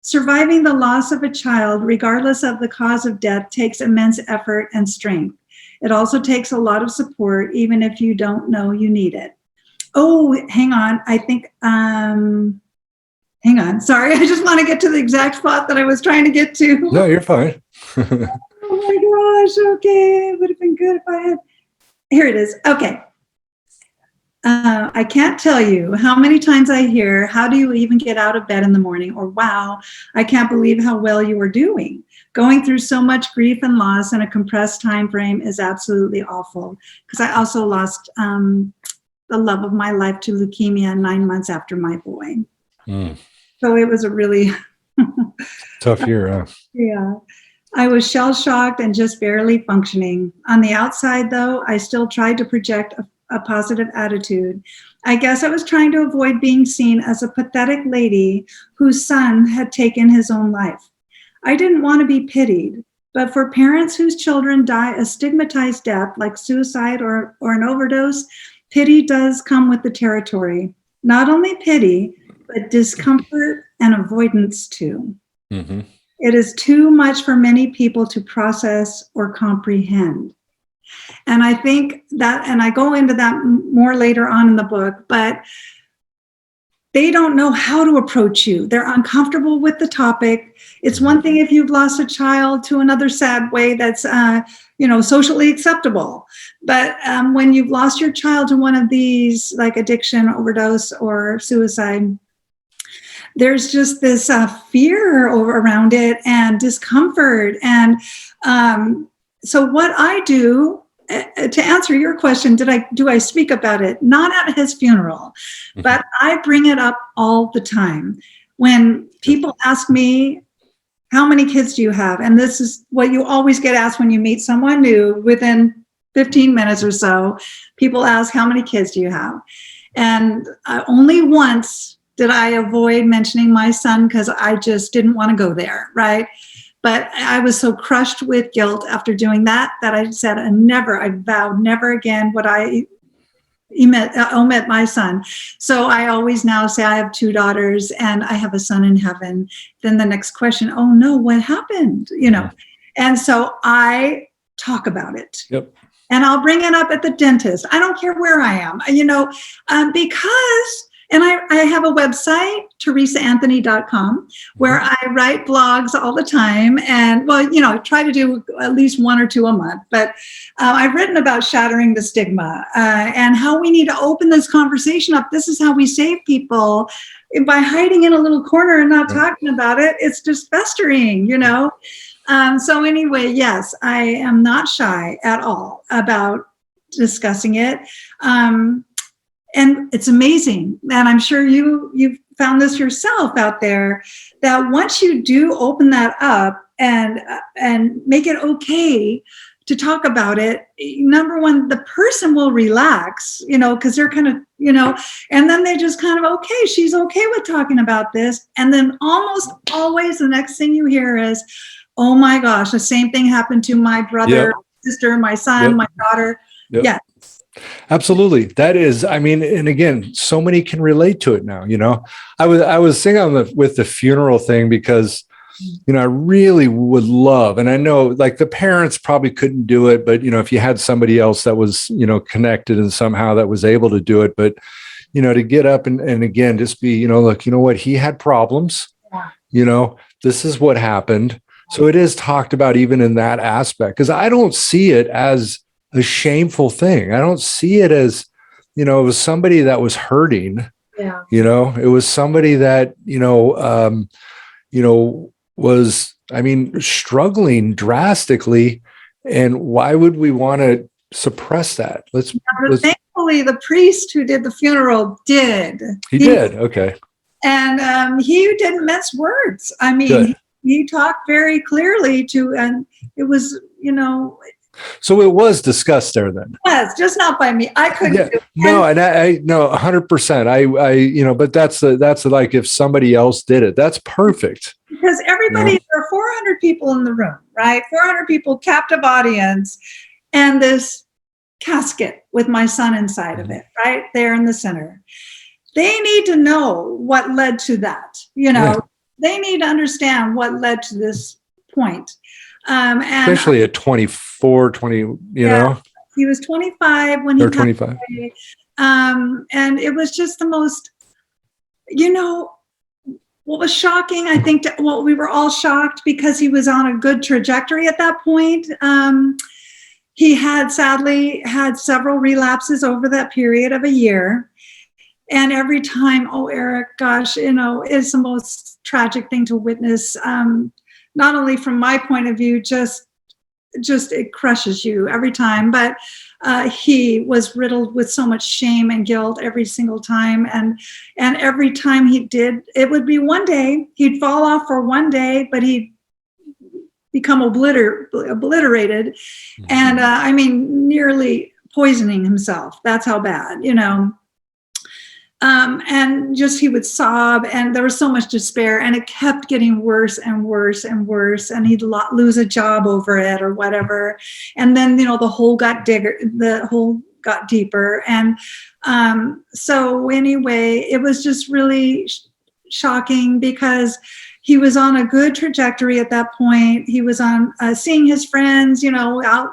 surviving the loss of a child, regardless of the cause of death, takes immense effort and strength. It also takes a lot of support, even if you don't know you need it. Oh, hang on. I think, hang on. Sorry. I just want to get to the exact spot that I was trying to get to. No, you're fine. Oh my gosh. Okay. It would have been good if I had. Here it is. Okay. I can't tell you how many times I hear, how do you even get out of bed in the morning? Or, wow, I can't believe how well you are doing. Going through so much grief and loss in a compressed time frame is absolutely awful. Because I also lost the love of my life to leukemia 9 months after my boy. So it was a really tough year. Huh? Yeah. I was shell-shocked and just barely functioning. On the outside, though, I still tried to project a positive attitude. I guess I was trying to avoid being seen as a pathetic lady whose son had taken his own life. I didn't want to be pitied, but for parents whose children die a stigmatized death like suicide or an overdose, pity does come with the territory. Not only pity, but discomfort and avoidance too. Mm-hmm. It is too much for many people to process or comprehend. And I think that, and I go into that more later on in the book, but they don't know how to approach you. They're uncomfortable with the topic. It's one thing if you've lost a child to another sad way that's, socially acceptable. But when you've lost your child to one of these, like addiction, overdose, or suicide, there's just this fear around it and discomfort. And so what I do, to answer your question, do I speak about it? Not at his funeral, but I bring it up all the time. When people ask me, how many kids do you have? And this is what you always get asked when you meet someone new. Within 15 minutes or so, people ask, how many kids do you have? And only once did I avoid mentioning my son because I just didn't want to go there, right? But I was so crushed with guilt after doing that I said, I vowed never again would I omit my son. So I always now say I have 2 daughters and I have a son in heaven. Then the next question, oh no, what happened? And so I talk about it. Yep. and I'll bring it up at the dentist. I don't care where I am, because, and I have a website, theresaanthony.com, where I write blogs all the time. And I try to do at least 1 or 2 a month, but I've written about shattering the stigma and how we need to open this conversation up. This is how we save people. By hiding in a little corner and not talking about it, it's just festering, So anyway, yes, I am not shy at all about discussing it. And it's amazing. And I'm sure you've found this yourself out there, that once you do open that up and make it okay to talk about it, number one, the person will relax, because they're kind of, and then they just kind of, okay, she's okay with talking about this. And then almost always the next thing you hear is, oh my gosh, the same thing happened to my brother, sister, my son, my daughter. Yep. Yeah. Absolutely. That is, and again, so many can relate to it now. I was thinking with the funeral thing, because I really would love, and I know like the parents probably couldn't do it, but if you had somebody else that was, connected and somehow that was able to do it, but to get up and again, just be, look, what, he had problems, this is what happened. So it is talked about even in that aspect, because I don't see it as a shameful thing. I don't see it as, it was somebody that was hurting, it was somebody that, was, struggling drastically. And why would we want to suppress that? Thankfully, the priest who did the funeral did. He did. Okay. And he didn't mince words. He talked very clearly and it was, So it was discussed there then. Yes, just not by me. I couldn't do it. No, and I no, 100%. But that's like if somebody else did it, that's perfect. Because everybody, there are 400 people in the room, right? 400 people, captive audience, and this casket with my son inside of it, right there in the center. They need to know what led to that. They need to understand what led to this point. And especially at 24, 20, he was 25 when he passed 25. away. And it was just the most, what was shocking, I think, we were all shocked because he was on a good trajectory at that point. He had sadly had several relapses over that period of a year. And every time, oh, Eric, gosh, it's the most tragic thing to witness. Not only from my point of view, just it crushes you every time, but he was riddled with so much shame and guilt every single time. And every time he did, it would be one day, he'd fall off for one day, but he'd become obliterated. And nearly poisoning himself. That's how bad, and just he would sob, and there was so much despair, and it kept getting worse and worse and worse, and he'd lose a job over it or whatever. And then the hole got deeper, and so anyway, it was just really shocking because he was on a good trajectory at that point. He was on seeing his friends, out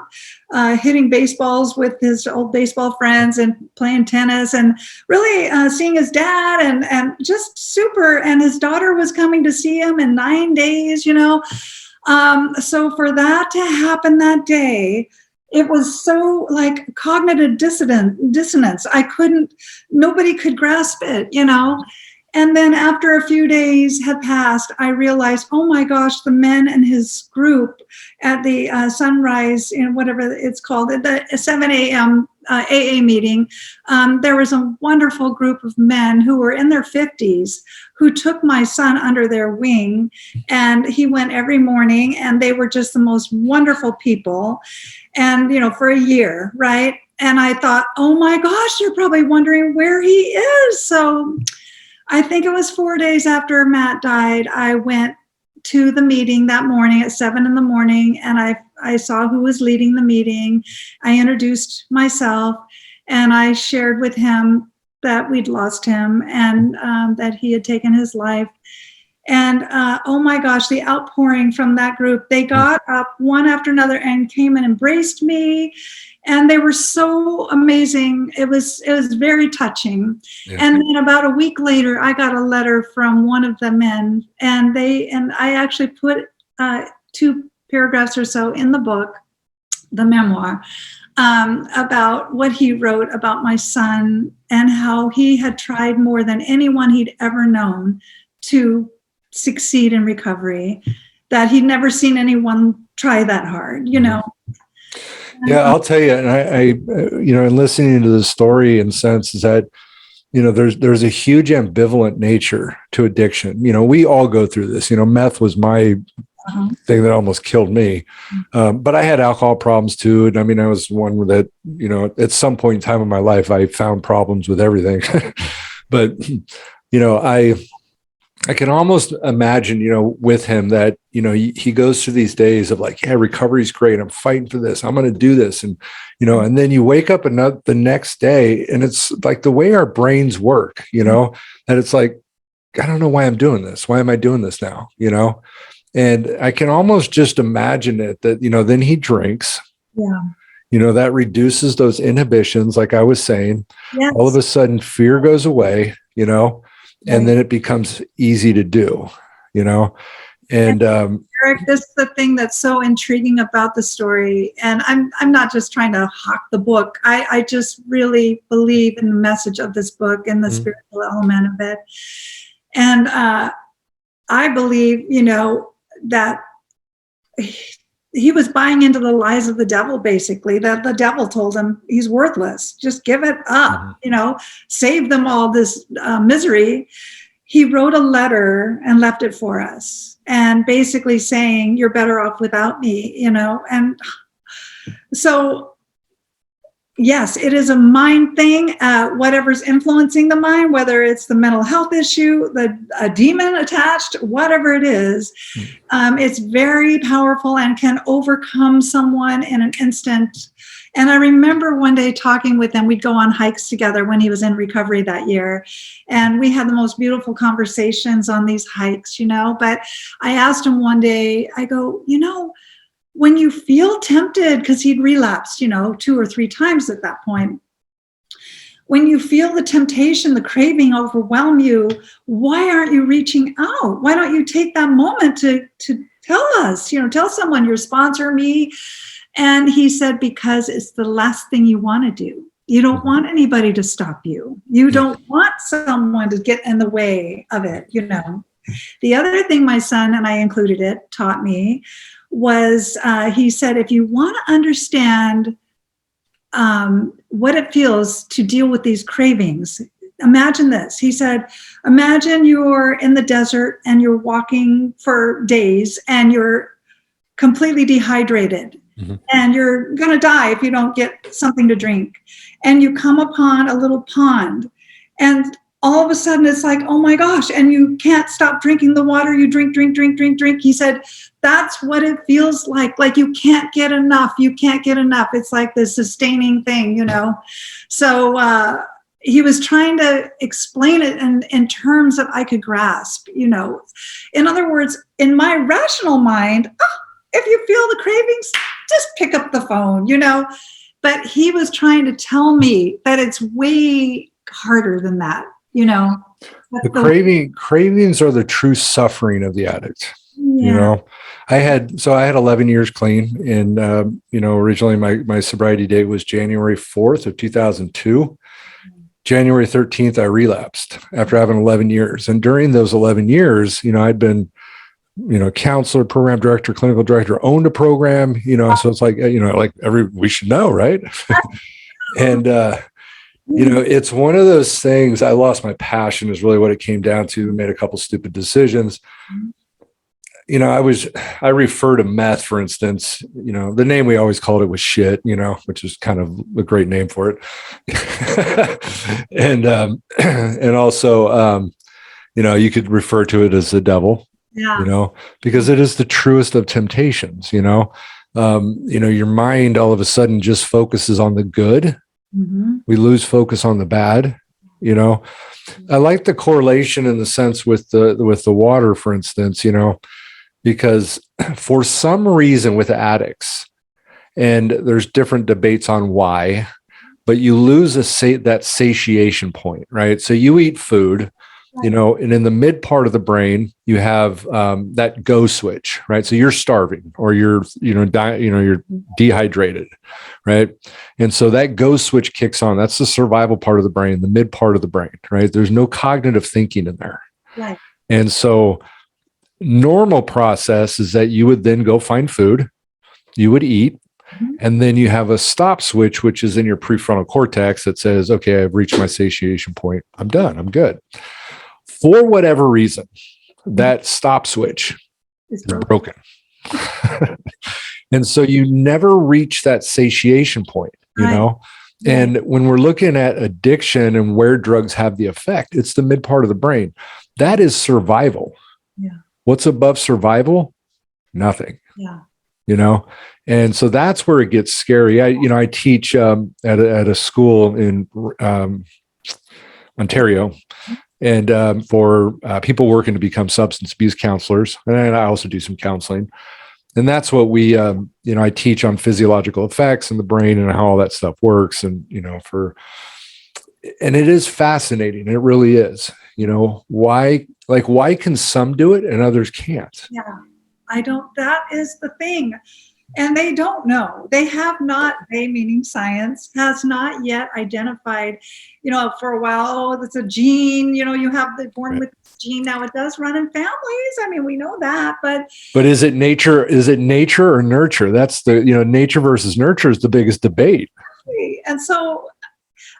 hitting baseballs with his old baseball friends and playing tennis, and really seeing his dad and just super. And his daughter was coming to see him in 9 days, So for that to happen that day, it was so like cognitive dissonance. Nobody could grasp it, And then after a few days had passed, I realized, oh my gosh, the men in his group at the sunrise, whatever it's called, at the 7 a.m. AA meeting, there was a wonderful group of men who were in their 50s who took my son under their wing. And he went every morning, and they were just the most wonderful people. And, for a year, right? And I thought, oh my gosh, you're probably wondering where he is. So I think it was 4 days after Matt died, I went to the meeting that morning at 7 a.m, and I saw who was leading the meeting. I introduced myself, and I shared with him that we'd lost him and that he had taken his life. And oh my gosh, the outpouring from that group. They got up one after another and came and embraced me. And they were so amazing. It was very touching. Yeah. And then about a week later, I got a letter from one of the men, and I actually put 2 paragraphs or so in the book, the memoir, about what he wrote about my son and how he had tried more than anyone he'd ever known to succeed in recovery, that he'd never seen anyone try that hard, you know. Yeah, I'll tell you, and I in listening to the story, in sense, is that, there's a huge ambivalent nature to addiction. We all go through this. Meth was my thing that almost killed me. But I had alcohol problems too. And I mean, I was one that, at some point in time in my life, I found problems with everything. But, I can almost imagine, with him that, he goes through these days of like, yeah, recovery's great. I'm fighting for this. I'm going to do this. And, and then you wake up the next day, and it's like the way our brains work, that it's like, I don't know why I'm doing this. Why am I doing this now? And I can almost just imagine it that, then he drinks. Yeah. That reduces those inhibitions. Like I was saying, Yes. all of a sudden fear goes away, and then it becomes easy to do, and Eric, this is the thing that's so intriguing about the story. And I'm not just trying to hawk the book. I just really believe in the message of this book and the spiritual element of it. And I believe, that he was buying into the lies of the devil, basically, that the devil told him he's worthless. Just give it up, save them all this misery. He wrote a letter and left it for us, and basically saying, you're better off without me, and so yes, it is a mind thing. Whatever's influencing the mind, whether it's the mental health issue, a demon attached, whatever it is, it's very powerful and can overcome someone in an instant. And I remember one day talking with him. We'd go on hikes together when he was in recovery that year. And we had the most beautiful conversations on these hikes, But I asked him one day, I go, when you feel tempted, because he'd relapsed, 2 or 3 times at that point. When you feel the temptation, the craving overwhelm you, why aren't you reaching out? Why don't you take that moment to tell us, tell someone, your sponsor, me. And he said, because it's the last thing you want to do. You don't want anybody to stop you. You don't want someone to get in the way of it, The other thing my son, and I included it, taught me was he said, if you want to understand what it feels to deal with these cravings, imagine this. He said, imagine you're in the desert and you're walking for days and you're completely dehydrated and you're going to die if you don't get something to drink. And you come upon a little pond, and all of a sudden it's like, oh my gosh, and you can't stop drinking the water. You drink. He said, that's what it feels like you can't get enough. You can't get enough. It's like this sustaining thing, So he was trying to explain it in terms that I could grasp, In other words, in my rational mind, if you feel the cravings, just pick up the phone, But he was trying to tell me that it's way harder than that. The cravings are the true suffering of the addict. Yeah. I had 11 years clean, and originally my sobriety date was January 4th of 2002. January 13th, I relapsed after having 11 years. And during those 11 years, I'd been, counselor, program director, clinical director, owned a program, so it's like, we should know, right? And, it's one of those things. I lost my passion is really what it came down to. Made a couple stupid decisions. I refer to meth, for instance, the name we always called it was shit, which is kind of a great name for it. And also, you could refer to it as the devil, because it is the truest of temptations, your mind all of a sudden just focuses on the good. We lose focus on the bad, you know. I like the correlation in the sense with the water, for instance, you know, because for some reason with addicts, and there's different debates on why, but you lose that satiation point, right? So you eat food, you know, and in the mid part of the brain, you have that go switch, right? So you're starving, or you're, you're dehydrated, right? And so that go switch kicks on. That's the survival part of the brain, the mid part of the brain, right? There's no cognitive thinking in there. Right. And so normal process is that you would then go find food, you would eat, and then you have a stop switch, which is in your prefrontal cortex that says, okay, I've reached my satiation point. I'm done. I'm good. For whatever reason, that stop switch is broken. And so you never reach that satiation point, you know? And when we're looking at addiction and where drugs have the effect, it's the mid part of the brain. That is survival. Yeah. What's above survival? Nothing. Yeah. You know? And so that's where it gets scary. I teach at a school in Ontario, and for people working to become substance abuse counselors. And I also do some counseling. And that's what we, I teach on physiological effects in the brain and how all that stuff works. And, and it is fascinating. It really is. You know, why can some do it and others can't? Yeah, that is the thing. And they don't know. They have not, they meaning science, has not yet identified, for a while, oh, that's a gene, you have the born with this gene. Now it does run in families. I mean, we know that, but is it nature? Is it nature or nurture? That's the, nature versus nurture is the biggest debate. And so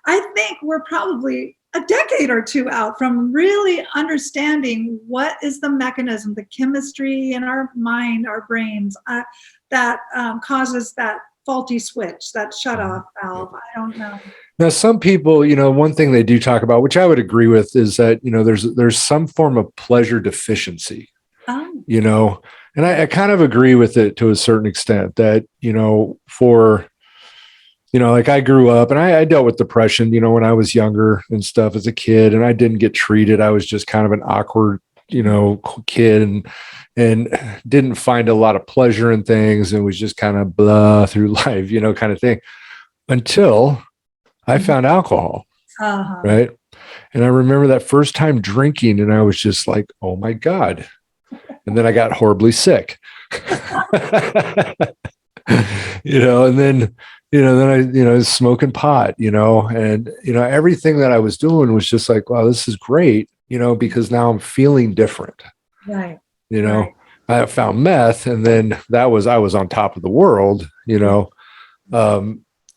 I think we're probably a decade or two out from really understanding what is the mechanism, the chemistry in our mind, our brains, that causes that faulty switch, that shut-off valve. I don't know. Now, some people, one thing they do talk about, which I would agree with, is that, there's some form of pleasure deficiency, and I kind of agree with it to a certain extent that, like I grew up and I dealt with depression, when I was younger and stuff as a kid, and I didn't get treated. I was just kind of an awkward, kid and didn't find a lot of pleasure in things and was just kind of blah through life, kind of thing, until I found alcohol. Right. And I remember that first time drinking and I was just like, oh my God. And then I got horribly sick, and then, I was smoking pot, and, everything that I was doing was just like, wow, this is great, because now I'm feeling different. Right. I found meth, and then I was on top of the world, and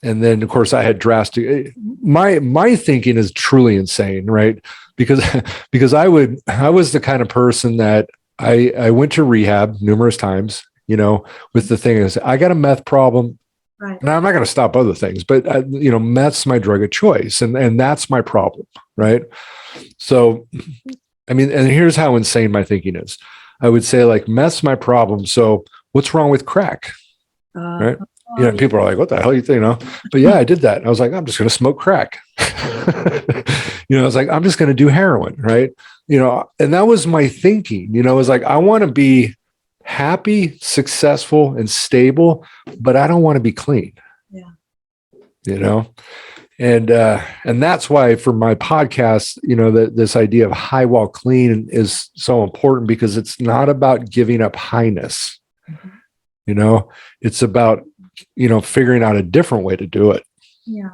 then of course I had drastic, my thinking is truly insane, right? Because I was the kind of person that I went to rehab numerous times, with the thing is I got a meth problem. Right. And I'm not going to stop other things, but meth's my drug of choice, and that's my problem, right? So, I mean, and here's how insane my thinking is. I would say like meth's my problem. So, what's wrong with crack, right? People are like, "What the hell you think?" But yeah, I did that. And I was like, I'm just going to smoke crack. I was like, I'm just going to do heroin, right? And that was my thinking. It was like I want to be happy, successful, and stable, but I don't want to be clean. Yeah. And that's why for my podcast, this idea of high while clean is so important, because it's not about giving up highness. It's about, figuring out a different way to do it. Yeah.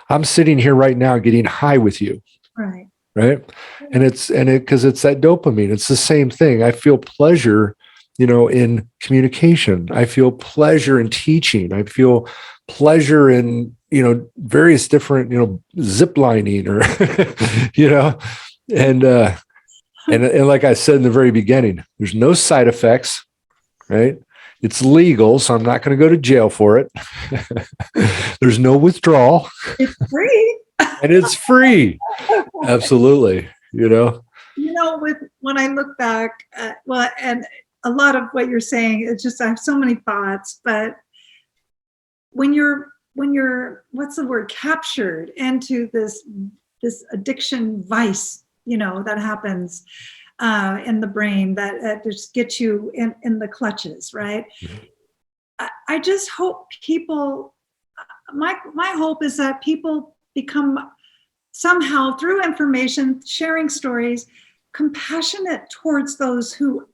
I'm sitting here right now getting high with you. Right. Right. And because it's that dopamine. It's the same thing. I feel pleasure, in communication. I feel pleasure in teaching. I feel pleasure in, various different, zip lining or, and like I said in the very beginning, there's no side effects, right? It's legal, so I'm not going to go to jail for it. There's no withdrawal. It's free. And it's free. Absolutely. When I look back, and a lot of what you're saying, it's just, I have so many thoughts, but when you're, what's the word, captured into this this addiction vice, that happens in the brain that just gets you in the clutches, right? I just hope people, my hope is that people become somehow, through information, sharing stories, compassionate towards those who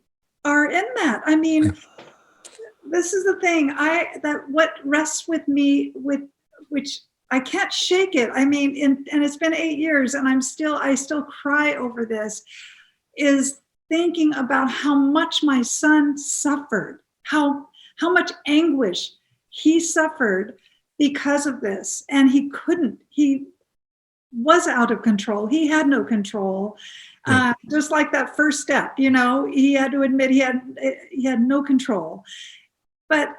are in that. I mean, this is the thing, that what rests with me, with which I can't shake it. I mean, and it's been 8 years and I still cry over this, is thinking about how much my son suffered, how much anguish he suffered because of this. And he was out of control. He had no control. Just like that first step, he had to admit he had no control. But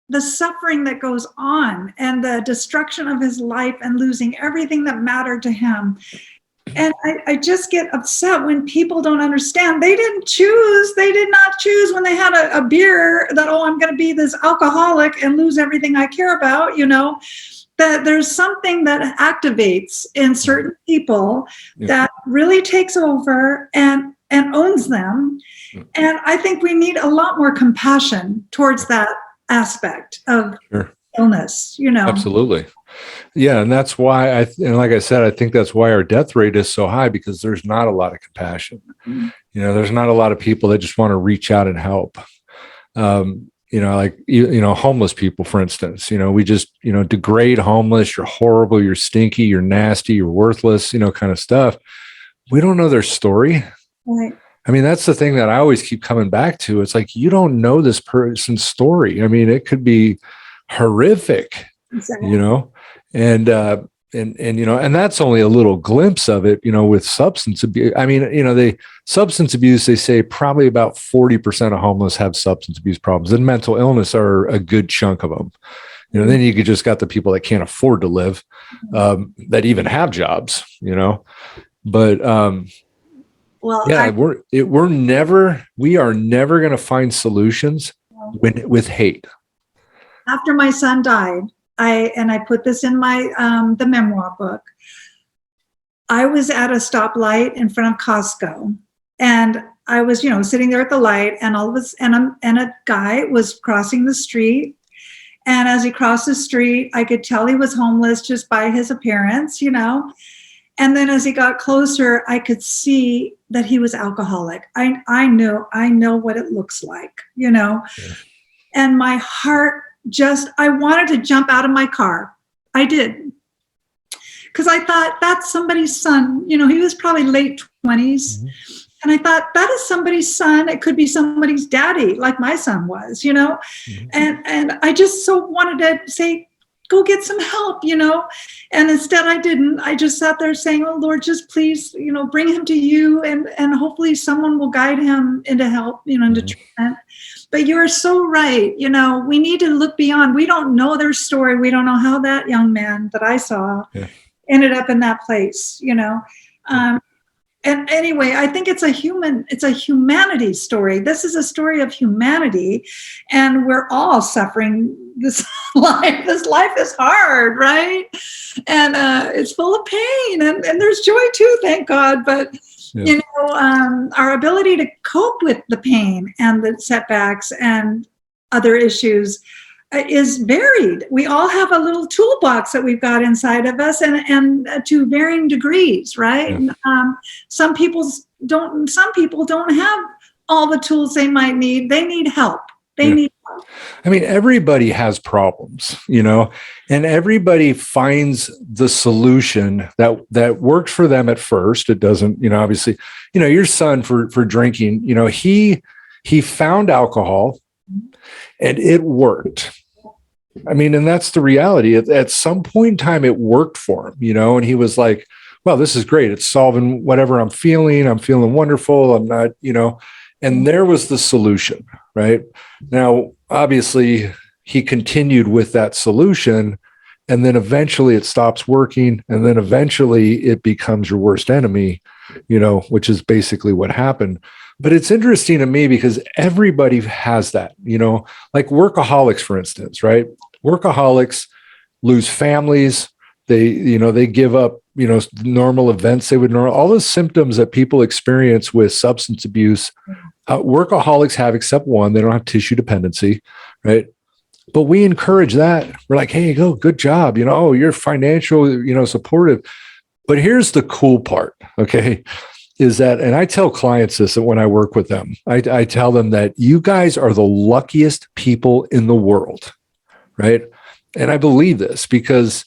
the suffering that goes on and the destruction of his life and losing everything that mattered to him. And I just get upset when people don't understand. They did not choose when they had a beer that, I'm going to be this alcoholic and lose everything I care about, that there's something that activates in certain people that really takes over and owns them. And I think we need a lot more compassion towards that aspect of illness, Absolutely. Yeah. And that's why and like I said, I think that's why our death rate is so high, because there's not a lot of compassion. There's not a lot of people that just want to reach out and help. Like homeless people, for instance, we just, degrade homeless. You're horrible. You're stinky. You're nasty. You're worthless, kind of stuff. We don't know their story. Right. I mean, that's the thing that I always keep coming back to. It's like, you don't know this person's story. I mean, it could be horrific, Exactly. and that's only a little glimpse of it, with substance abuse. I mean, the substance abuse, they say probably about 40% of homeless have substance abuse problems, and mental illness are a good chunk of them. Then you just got the people that can't afford to live, that even have jobs, but, well, yeah, we are never going to find solutions with hate. After my son died, I put this in my the memoir book. I was at a stoplight in front of Costco, and I was, sitting there at the light, and a guy was crossing the street. And as he crossed the street, I could tell he was homeless just by his appearance, And then as he got closer, I could see that he was alcoholic. I know what it looks like, And my heart I wanted to jump out of my car. I did. Because I thought, that's somebody's son. He was probably late 20s. Mm-hmm. And I thought, that is somebody's son. It could be somebody's daddy, like my son was, Mm-hmm. And I just so wanted to say, go get some help, And instead I didn't. I just sat there saying, oh, Lord, just please, bring him to you. And hopefully someone will guide him into help, into treatment. But you're so right. We need to look beyond. We don't know their story. We don't know how that young man that I saw ended up in that place, And anyway, I think it's a humanity story. This is a story of humanity, and we're all suffering this life. This life is hard, right? And it's full of pain, and there's joy too, thank God. But our ability to cope with the pain and the setbacks and other issues is varied. We all have a little toolbox that we've got inside of us, and to varying degrees, right? Yeah. Some people don't have all the tools they might need. They need help. They need help. I mean, everybody has problems, and everybody finds the solution that works for them at first. It doesn't, obviously, your son for drinking, he found alcohol and it worked. I mean, and that's the reality. At some point in time, it worked for him, and he was like, well, this is great. It's solving whatever I'm feeling. I'm feeling wonderful. I'm not, and there was the solution, right? Now, obviously, he continued with that solution, and then eventually it stops working. And then eventually it becomes your worst enemy, which is basically what happened. But it's interesting to me because everybody has that, like workaholics, for instance, right? Workaholics lose families. They give up, normal events they would normal, all the symptoms that people experience with substance abuse, workaholics have except one, they don't have tissue dependency, right? But we encourage that. We're like, hey, good job. You're financial, supportive. But here's the cool part, okay, is that, and I tell clients this when I work with them, I tell them that you guys are the luckiest people in the world, right? And I believe this because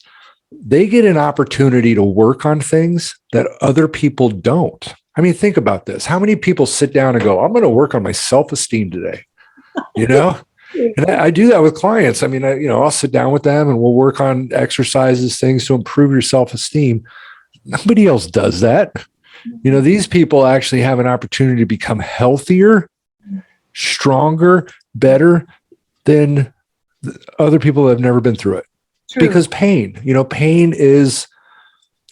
they get an opportunity to work on things that other people don't. I mean, think about this. How many people sit down and go, I'm going to work on my self-esteem today, And I do that with clients. I mean, I'll sit down with them and we'll work on exercises, things to improve your self-esteem. Nobody else does that. These people actually have an opportunity to become healthier, stronger, better than other people that have never been through it. True. Because pain is,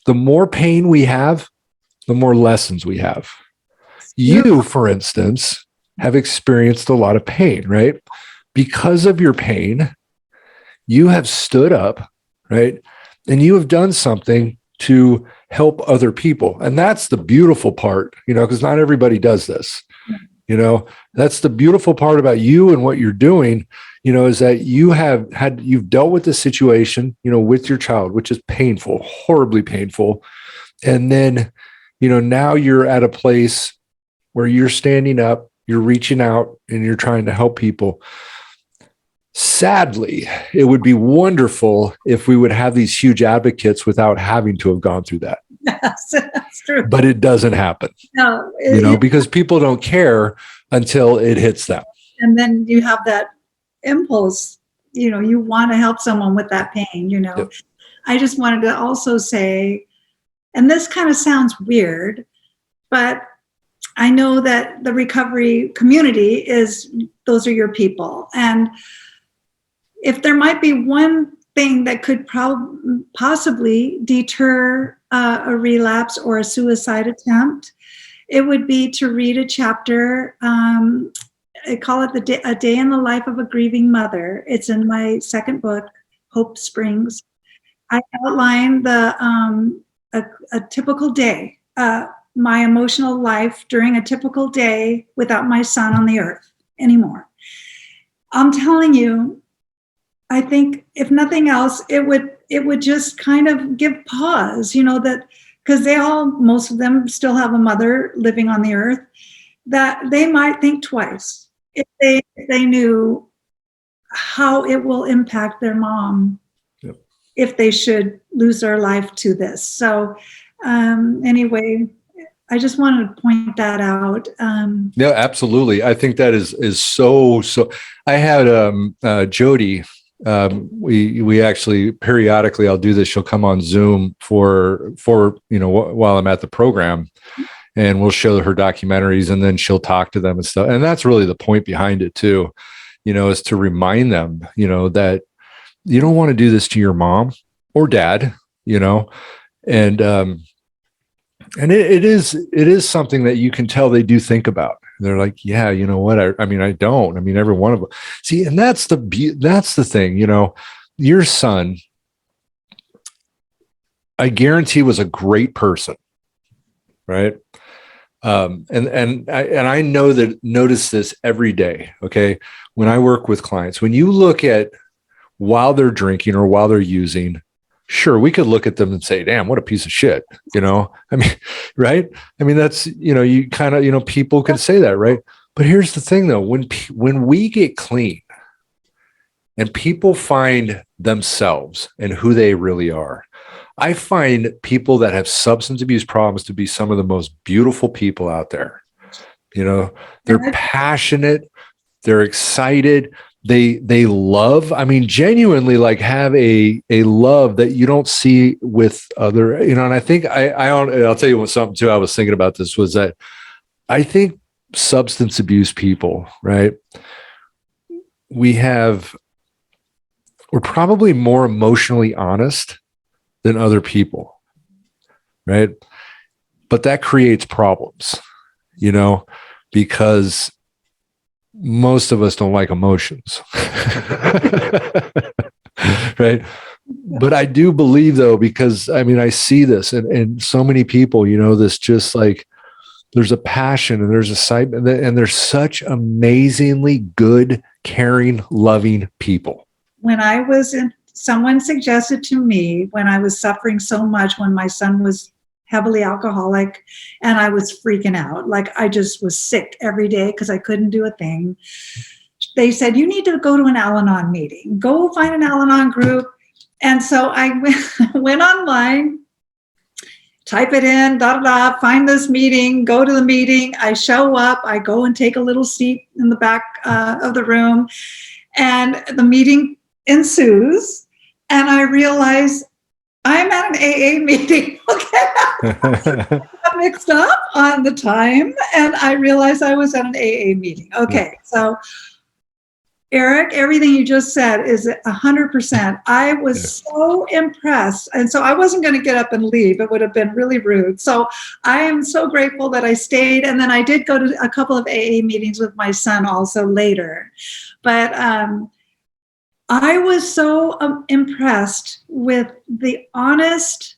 the more pain we have, the more lessons we have. You, for instance, have experienced a lot of pain, right? Because of your pain, you have stood up, right? And you have done something to help other people. And that's the beautiful part, because not everybody does this. That's the beautiful part about you and what you're doing, is that you've dealt with the situation, with your child, which is painful, horribly painful. And then, now you're at a place where you're standing up, you're reaching out, and you're trying to help people. Sadly, it would be wonderful if we would have these huge advocates without having to have gone through that. Yes, that's true. But it doesn't happen. No, because people don't care until it hits them. And then you have that impulse, you want to help someone with that pain, Yep. I just wanted to also say, and this kind of sounds weird, but I know that the recovery community those are your people. And if there might be one thing that could possibly deter a relapse or a suicide attempt, it would be to read a chapter. I call it A Day in the Life of a Grieving Mother. It's in my second book, Hope Springs. I outline a typical day, my emotional life during a typical day without my son on the earth anymore. I'm telling you, I think if nothing else, it would just kind of give pause, that because most of them still have a mother living on the earth, that they might think twice if they knew how it will impact their mom. Yep. If they should lose their life to this. So anyway, I just wanted to point that out. Yeah, absolutely. I think that is so. I had Jody. We actually periodically, I'll do this. She'll come on Zoom for while I'm at the program, and we'll show her documentaries, and then she'll talk to them and stuff. And that's really the point behind it too, is to remind them, that you don't want to do this to your mom or dad, and it is something that you can tell they do think about. They're like, yeah, you know what? I don't. Every one of them. See, and that's the thing. Your son, I guarantee, was a great person, right? And I notice this every day. Okay, when I work with clients, when you look at while they're drinking or while they're using, sure, we could look at them and say, damn, what a piece of shit, right? That's, you kind of, people can say that, right? But here's the thing though, when we get clean and people find themselves and who they really are, I find people that have substance abuse problems to be some of the most beautiful people out there. They're passionate, they're excited, they love, genuinely, like, have a love that you don't see with other, and I think I'll tell you something too. I was thinking about this, was that I think substance abuse people, right? We're probably more emotionally honest than other people, right? But that creates problems, because most of us don't like emotions, right? but I do believe though, because I mean, I see this and so many people, this just like, there's a passion and there's excitement and there's such amazingly good, caring, loving people. When I was in, someone suggested to me when I was suffering so much, when my son was heavily alcoholic and I was freaking out, like I just was sick every day because I couldn't do a thing. They said, you need to go to an Al-Anon meeting, go find an Al-Anon group. And so I went online, type it in, find this meeting, go to the meeting. I show up, I go and take a little seat in the back of the room, and the meeting ensues. And I realize I'm at an AA meeting. Okay. I got mixed up on the time, and I realized I was at an AA meeting. Okay. So Eric, everything you just said is 100%. I was so impressed. And so I wasn't going to get up and leave. It would have been really rude. So I am so grateful that I stayed. And then I did go to a couple of AA meetings with my son also later. But I was so impressed with the honest,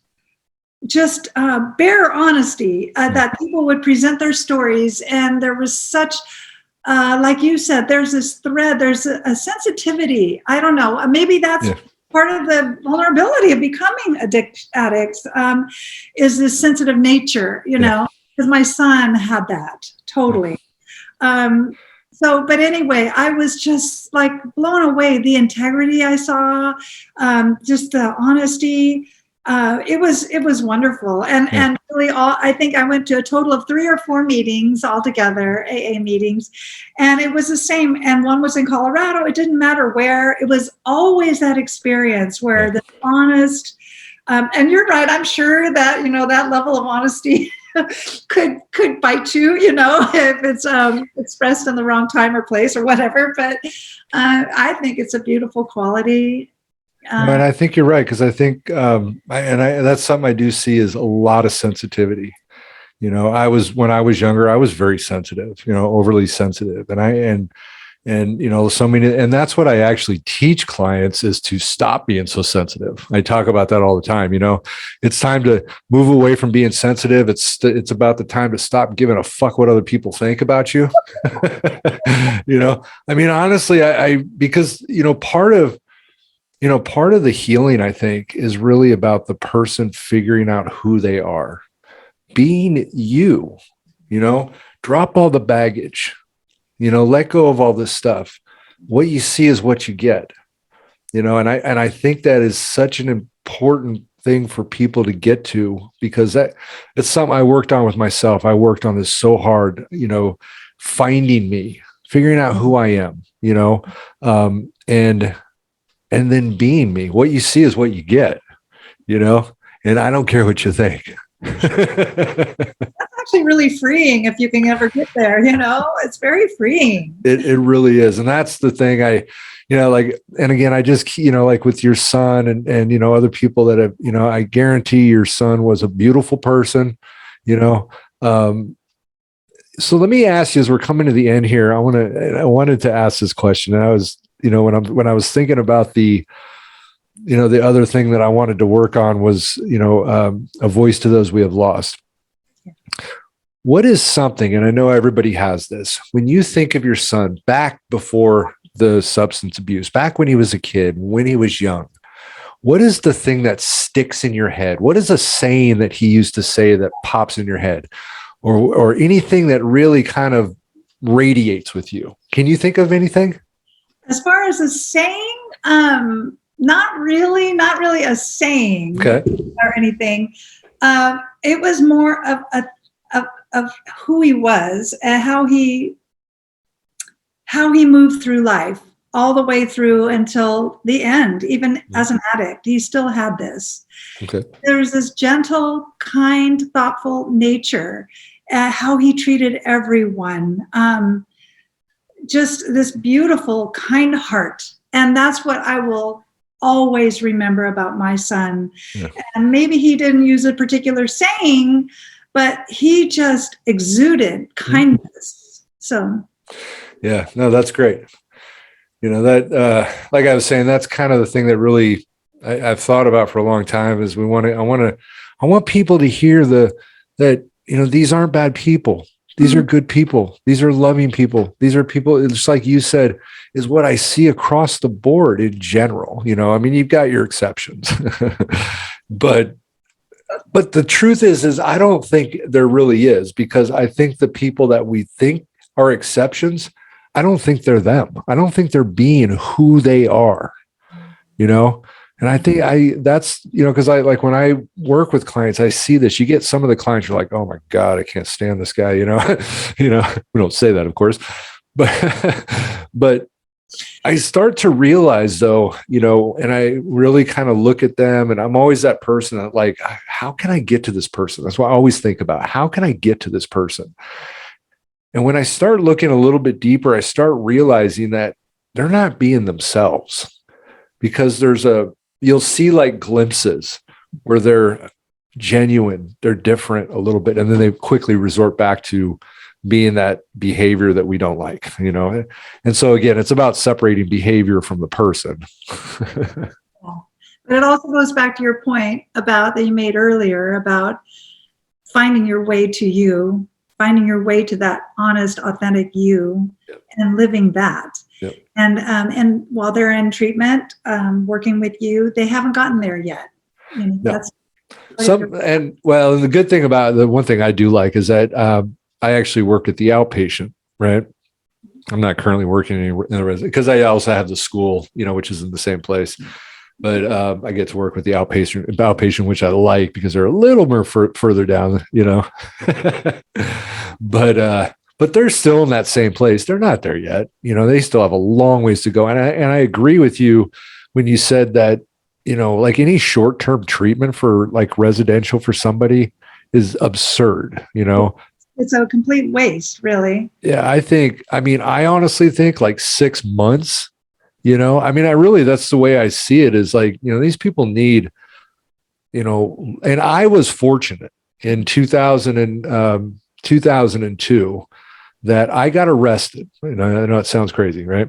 just bare honesty that people would present their stories. And there was such... like you said, there's this thread, there's a sensitivity. I don't know. Maybe that's part of the vulnerability of becoming addicts, is this sensitive nature, because my son had that totally. But anyway, I was just like blown away. The integrity I saw, just the honesty. It was wonderful. And really I think I went to a total of 3 or 4 meetings altogether, AA meetings, and it was the same. And one was in Colorado. It didn't matter where. It was always that experience where the honest, and you're right. I'm sure that, that level of honesty could bite you, if it's expressed in the wrong time or place or whatever. But I think it's a beautiful quality. And I think you're right, because I think, that's something I do see is a lot of sensitivity. When I was younger, I was very sensitive, overly sensitive, and so many, and that's what I actually teach clients is to stop being so sensitive. I talk about that all the time. It's time to move away from being sensitive. It's about the time to stop giving a fuck what other people think about you. I mean, honestly, because part of the healing, I think, is really about the person figuring out who they are, being you, drop all the baggage, let go of all this stuff. What you see is what you get, and I think that is such an important thing for people to get to, because it's something I worked on with myself. I worked on this so hard, finding me, figuring out who I am, and then being me. What you see is what you get, and I don't care what you think. That's actually really freeing if you can ever get there, it's very freeing. It really is. And that's the thing and again, I just, like with your son and other people that have, I guarantee your son was a beautiful person, so let me ask you, as we're coming to the end here, I wanted to ask this question. And I was, when I was thinking about the other thing that I wanted to work on was, a voice to those we have lost. What is something, and I know everybody has this, when you think of your son back before the substance abuse, back when he was a kid, when he was young, what is the thing that sticks in your head? What is a saying that he used to say that pops in your head, or anything that really kind of radiates with you? Can you think of anything? As far as a saying, not really a saying or anything. It was more of who he was and how he moved through life all the way through until the end. Even as an addict, he still had this. There was this gentle, kind, thoughtful nature, how he treated everyone. Just this beautiful, kind heart. And that's what I will always remember about my son. And maybe he didn't use a particular saying, but he just exuded kindness. So. Yeah, no, that's great. That, like I was saying, that's kind of the thing that really, I've thought about for a long time is I want people to hear that, these aren't bad people. These are good people. These are loving people. These are people, just like you said, is what I see across the board in general. I mean, you've got your exceptions, but the truth is I don't think there really is, because I think the people that we think are exceptions, I don't think they're them. I don't think they're being who they are, And I think that's, because I like when I work with clients, I see this. You get some of the clients, you're like, oh my God, I can't stand this guy. We don't say that, of course, but I start to realize though, and I really kind of look at them, and I'm always that person that like, how can I get to this person? That's what I always think about. How can I get to this person? And when I start looking a little bit deeper, I start realizing that they're not being themselves, because you'll see like glimpses where they're genuine, they're different a little bit, and then they quickly resort back to being that behavior that we don't like, And so again, it's about separating behavior from the person. But it also goes back to your point that you made earlier about finding your way to you, finding your way to that honest, authentic you, yep. And living that. Yep. And while they're in treatment, working with you, they haven't gotten there yet. No. That's and the good thing about the one thing I do like is that I actually work at the outpatient, right? I'm not currently working in the resident, because I also have the school, which is in the same place. But I get to work with the outpatient, which I like because they're a little more further down, But they're still in that same place. They're not there yet. They still have a long ways to go. And I agree with you when you said that, like any short-term treatment for like residential for somebody is absurd, It's a complete waste, really. Yeah, I honestly think like 6 months, that's the way I see it, is like, these people need, and I was fortunate in 2002 that I got arrested. I know it sounds crazy, right?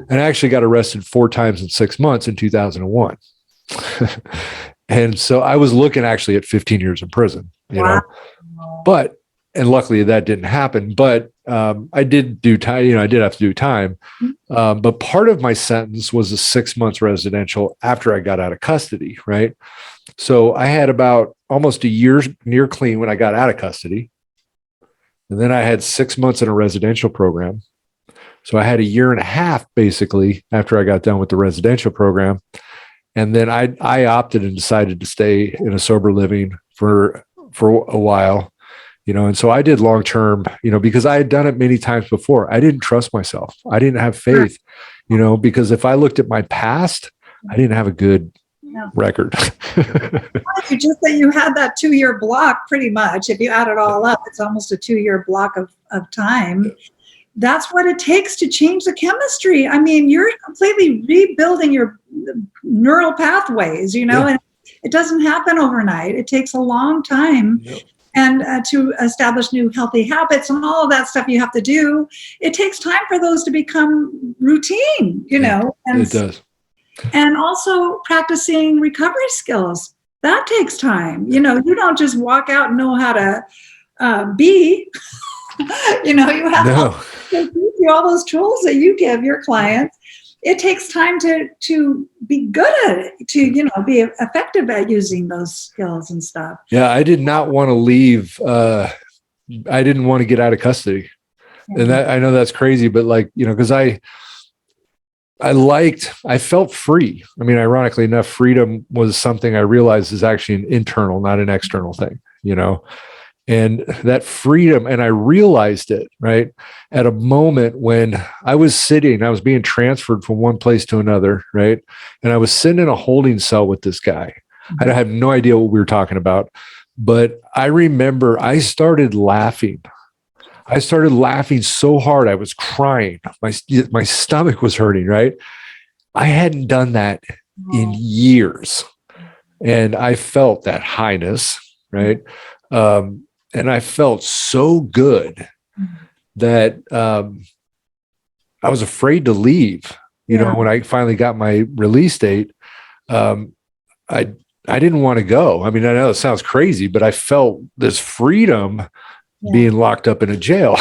And I actually got arrested 4 times in 6 months in 2001. And so I was looking actually at 15 years in prison, and luckily that didn't happen, but I did do time, I did have to do time. But part of my sentence was a 6 months residential after I got out of custody, right? So I had about almost a year near clean when I got out of custody. And then I had 6 months in a residential program. So I had a year and a half basically after I got done with the residential program. And then I opted and decided to stay in a sober living for a while, and so I did long-term, because I had done it many times before. I didn't trust myself. I didn't have faith, because if I looked at my past, I didn't have a good record. You just say you had that 2-year block pretty much. If you add it all up, it's almost a 2-year block of time. That's what it takes to change the chemistry. I mean, you're completely rebuilding your neural pathways, and it doesn't happen overnight. It takes a long time. Yep. And to establish new healthy habits and all of that stuff you have to do, it takes time for those to become routine, And it does. And also practicing recovery skills. That takes time. You don't just walk out and know how to be. You have to all those tools that you give your clients. It takes time to be good at it, to, be effective at using those skills and stuff. Yeah, I did not want to leave. I didn't want to get out of custody. Mm-hmm. And I know that's crazy, but because I felt free. I mean, ironically enough, freedom was something I realized is actually an internal, not an external thing, And that freedom, and I realized it, right, at a moment when I was being transferred from one place to another, right? And I was sitting in a holding cell with this guy. Mm-hmm. I have no idea what we were talking about, but I remember I started laughing. I started laughing so hard, I was crying. My stomach was hurting, right? I hadn't done that in years. And I felt that highness, right? And I felt so good that I was afraid to leave. When I finally got my release date, I didn't want to go. I mean, I know it sounds crazy, but I felt this freedom being locked up in a jail.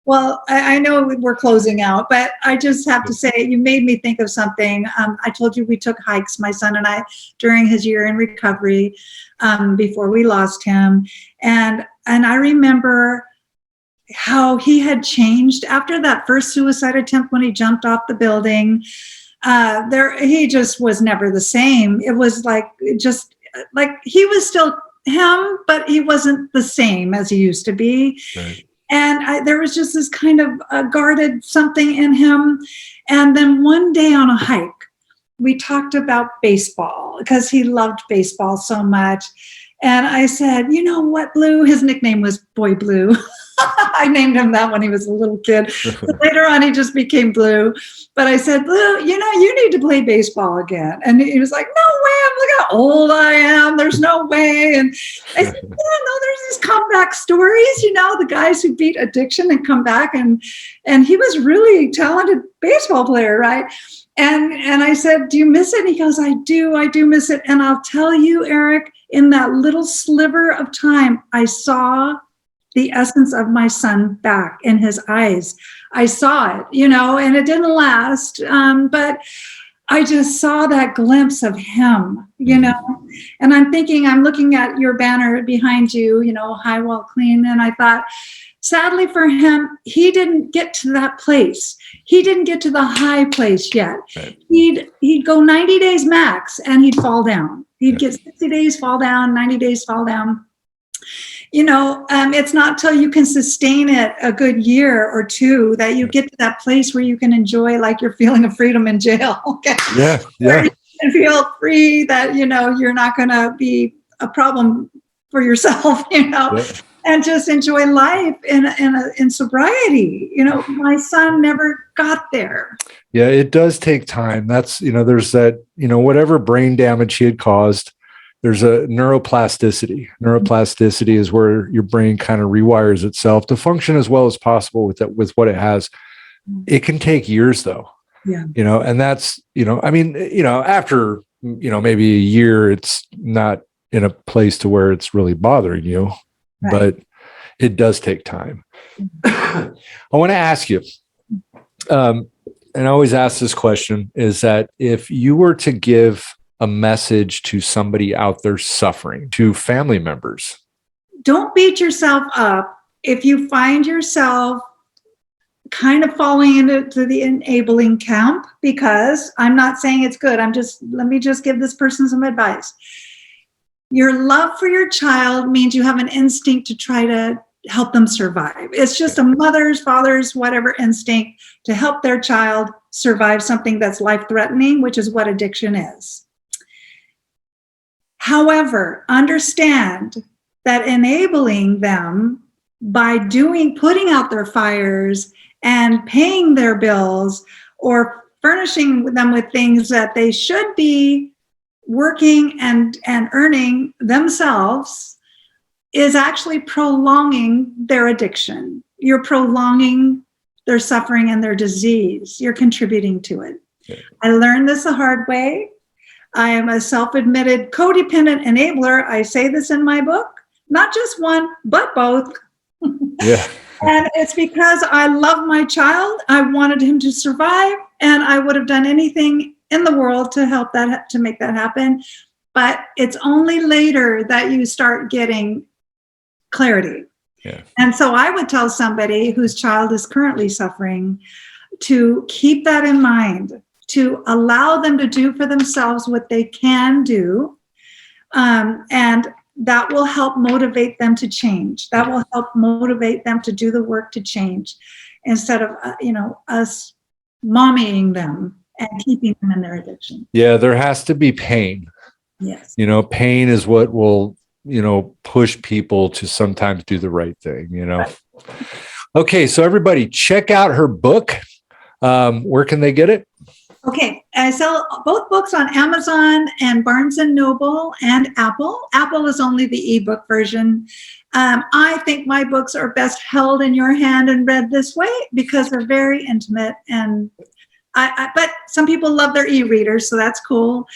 Well, I know we're closing out, but I just have to say, you made me think of something. I told you we took hikes, my son and I, during his year in recovery, before we lost him. And I remember how he had changed after that first suicide attempt when he jumped off the building. He just was never the same. It was like he was still him, but he wasn't the same as he used to be. Right. And there was just this kind of guarded something in him. And then one day on a hike, we talked about baseball because he loved baseball so much. And I said, you know what, Blue? His nickname was Boy Blue. I named him that when he was a little kid. But later on, he just became Blue. But I said, Blue, you need to play baseball again. And he was like, no way. Look how old I am. There's no way. And I said, no, there's these comeback stories, the guys who beat addiction and come back. And he was really talented baseball player, right? And I said, do you miss it? And he goes, I do miss it. And I'll tell you, Eric, in that little sliver of time, I saw the essence of my son back in his eyes. I saw it, and it didn't last. But I just saw that glimpse of him, and I'm looking at your banner behind you, High Wall Clean. And I thought, sadly for him, he didn't get to that place. He didn't get to the high place yet. Right. He'd go 90 days max and he'd fall down. He'd get 60 days, fall down, 90 days, fall down. It's not till you can sustain it a good year or two that you get to that place where you can enjoy like your feeling of freedom in jail. Okay. Yeah. Where you can feel free that, you're not going to be a problem for yourself, and just enjoy life in sobriety. My son never got there. Yeah, it does take time. That's, there's that, whatever brain damage he had caused, there's a neuroplasticity. Neuroplasticity is where your brain kind of rewires itself to function as well as possible with what it has. It can take years though. Yeah. And that's, after, maybe a year, it's not in a place to where it's really bothering you, right. But it does take time. I want to ask you, and I always ask this question, is that if you were to give a message to somebody out there suffering, to family members, don't beat yourself up if you find yourself kind of falling into the enabling camp, because I'm not saying it's good. Let me just give this person some advice. Your love for your child means you have an instinct to try to help them survive. It's just a mother's, father's, whatever instinct to help their child survive something that's life-threatening, which is what addiction is. However, understand that enabling them by putting out their fires and paying their bills or furnishing them with things that they should be working and earning themselves is actually prolonging their addiction. You're prolonging their suffering and their disease. You're contributing to it. Okay. I learned this the hard way. I am a self-admitted codependent enabler. I say this in my book, not just one, but both. Yeah. And it's because I love my child. I wanted him to survive, and I would have done anything in the world to help to make that happen. But it's only later that you start getting clarity. Yeah. And so I would tell somebody whose child is currently suffering to keep that in mind, to allow them to do for themselves what they can do. And that will help motivate them to change. That will help motivate them to do the work to change instead of, us mommying them and keeping them in their addiction. Yeah, there has to be pain. Yes. Pain is what will, push people to sometimes do the right thing, Right. Okay, so everybody check out her book. Where can they get it? Okay, I sell both books on Amazon and Barnes & Noble and Apple. Apple is only the ebook version. I think my books are best held in your hand and read this way because they're very intimate and but some people love their e-readers, so that's cool.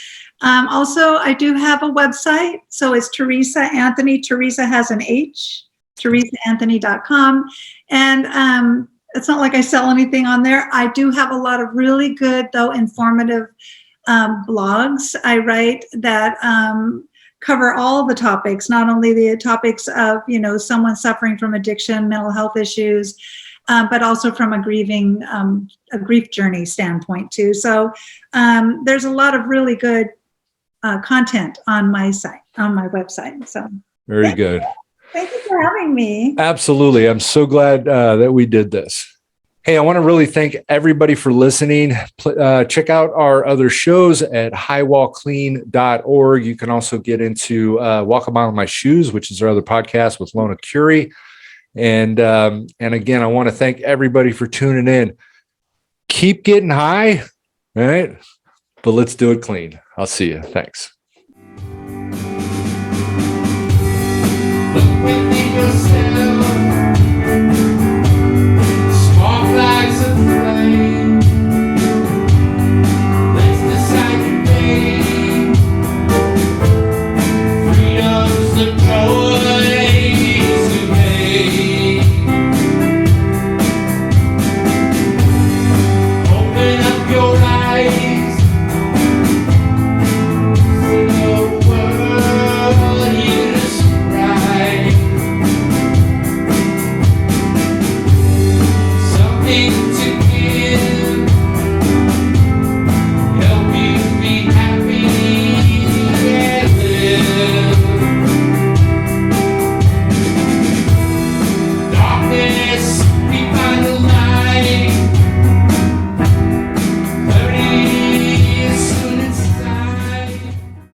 Also, I do have a website. So it's Theresa Anthony. Theresa has an H, theresaanthony.com. And it's not like I sell anything on there. I do have a lot of really good, though, informative blogs I write that cover all the topics, not only the topics of, someone suffering from addiction, mental health issues, but also from a grief journey standpoint too. So there's a lot of really good content on my website. So Very good. Thank you for having me. Absolutely. I'm so glad that we did this. Hey, I want to really thank everybody for listening. Check out our other shows at highwallclean.org. You can also get into Walk a Mile in My Shoes, which is our other podcast with Lona Curie. And again, I want to thank everybody for tuning in. Keep getting high, all right? But let's do it clean. I'll see you. Thanks.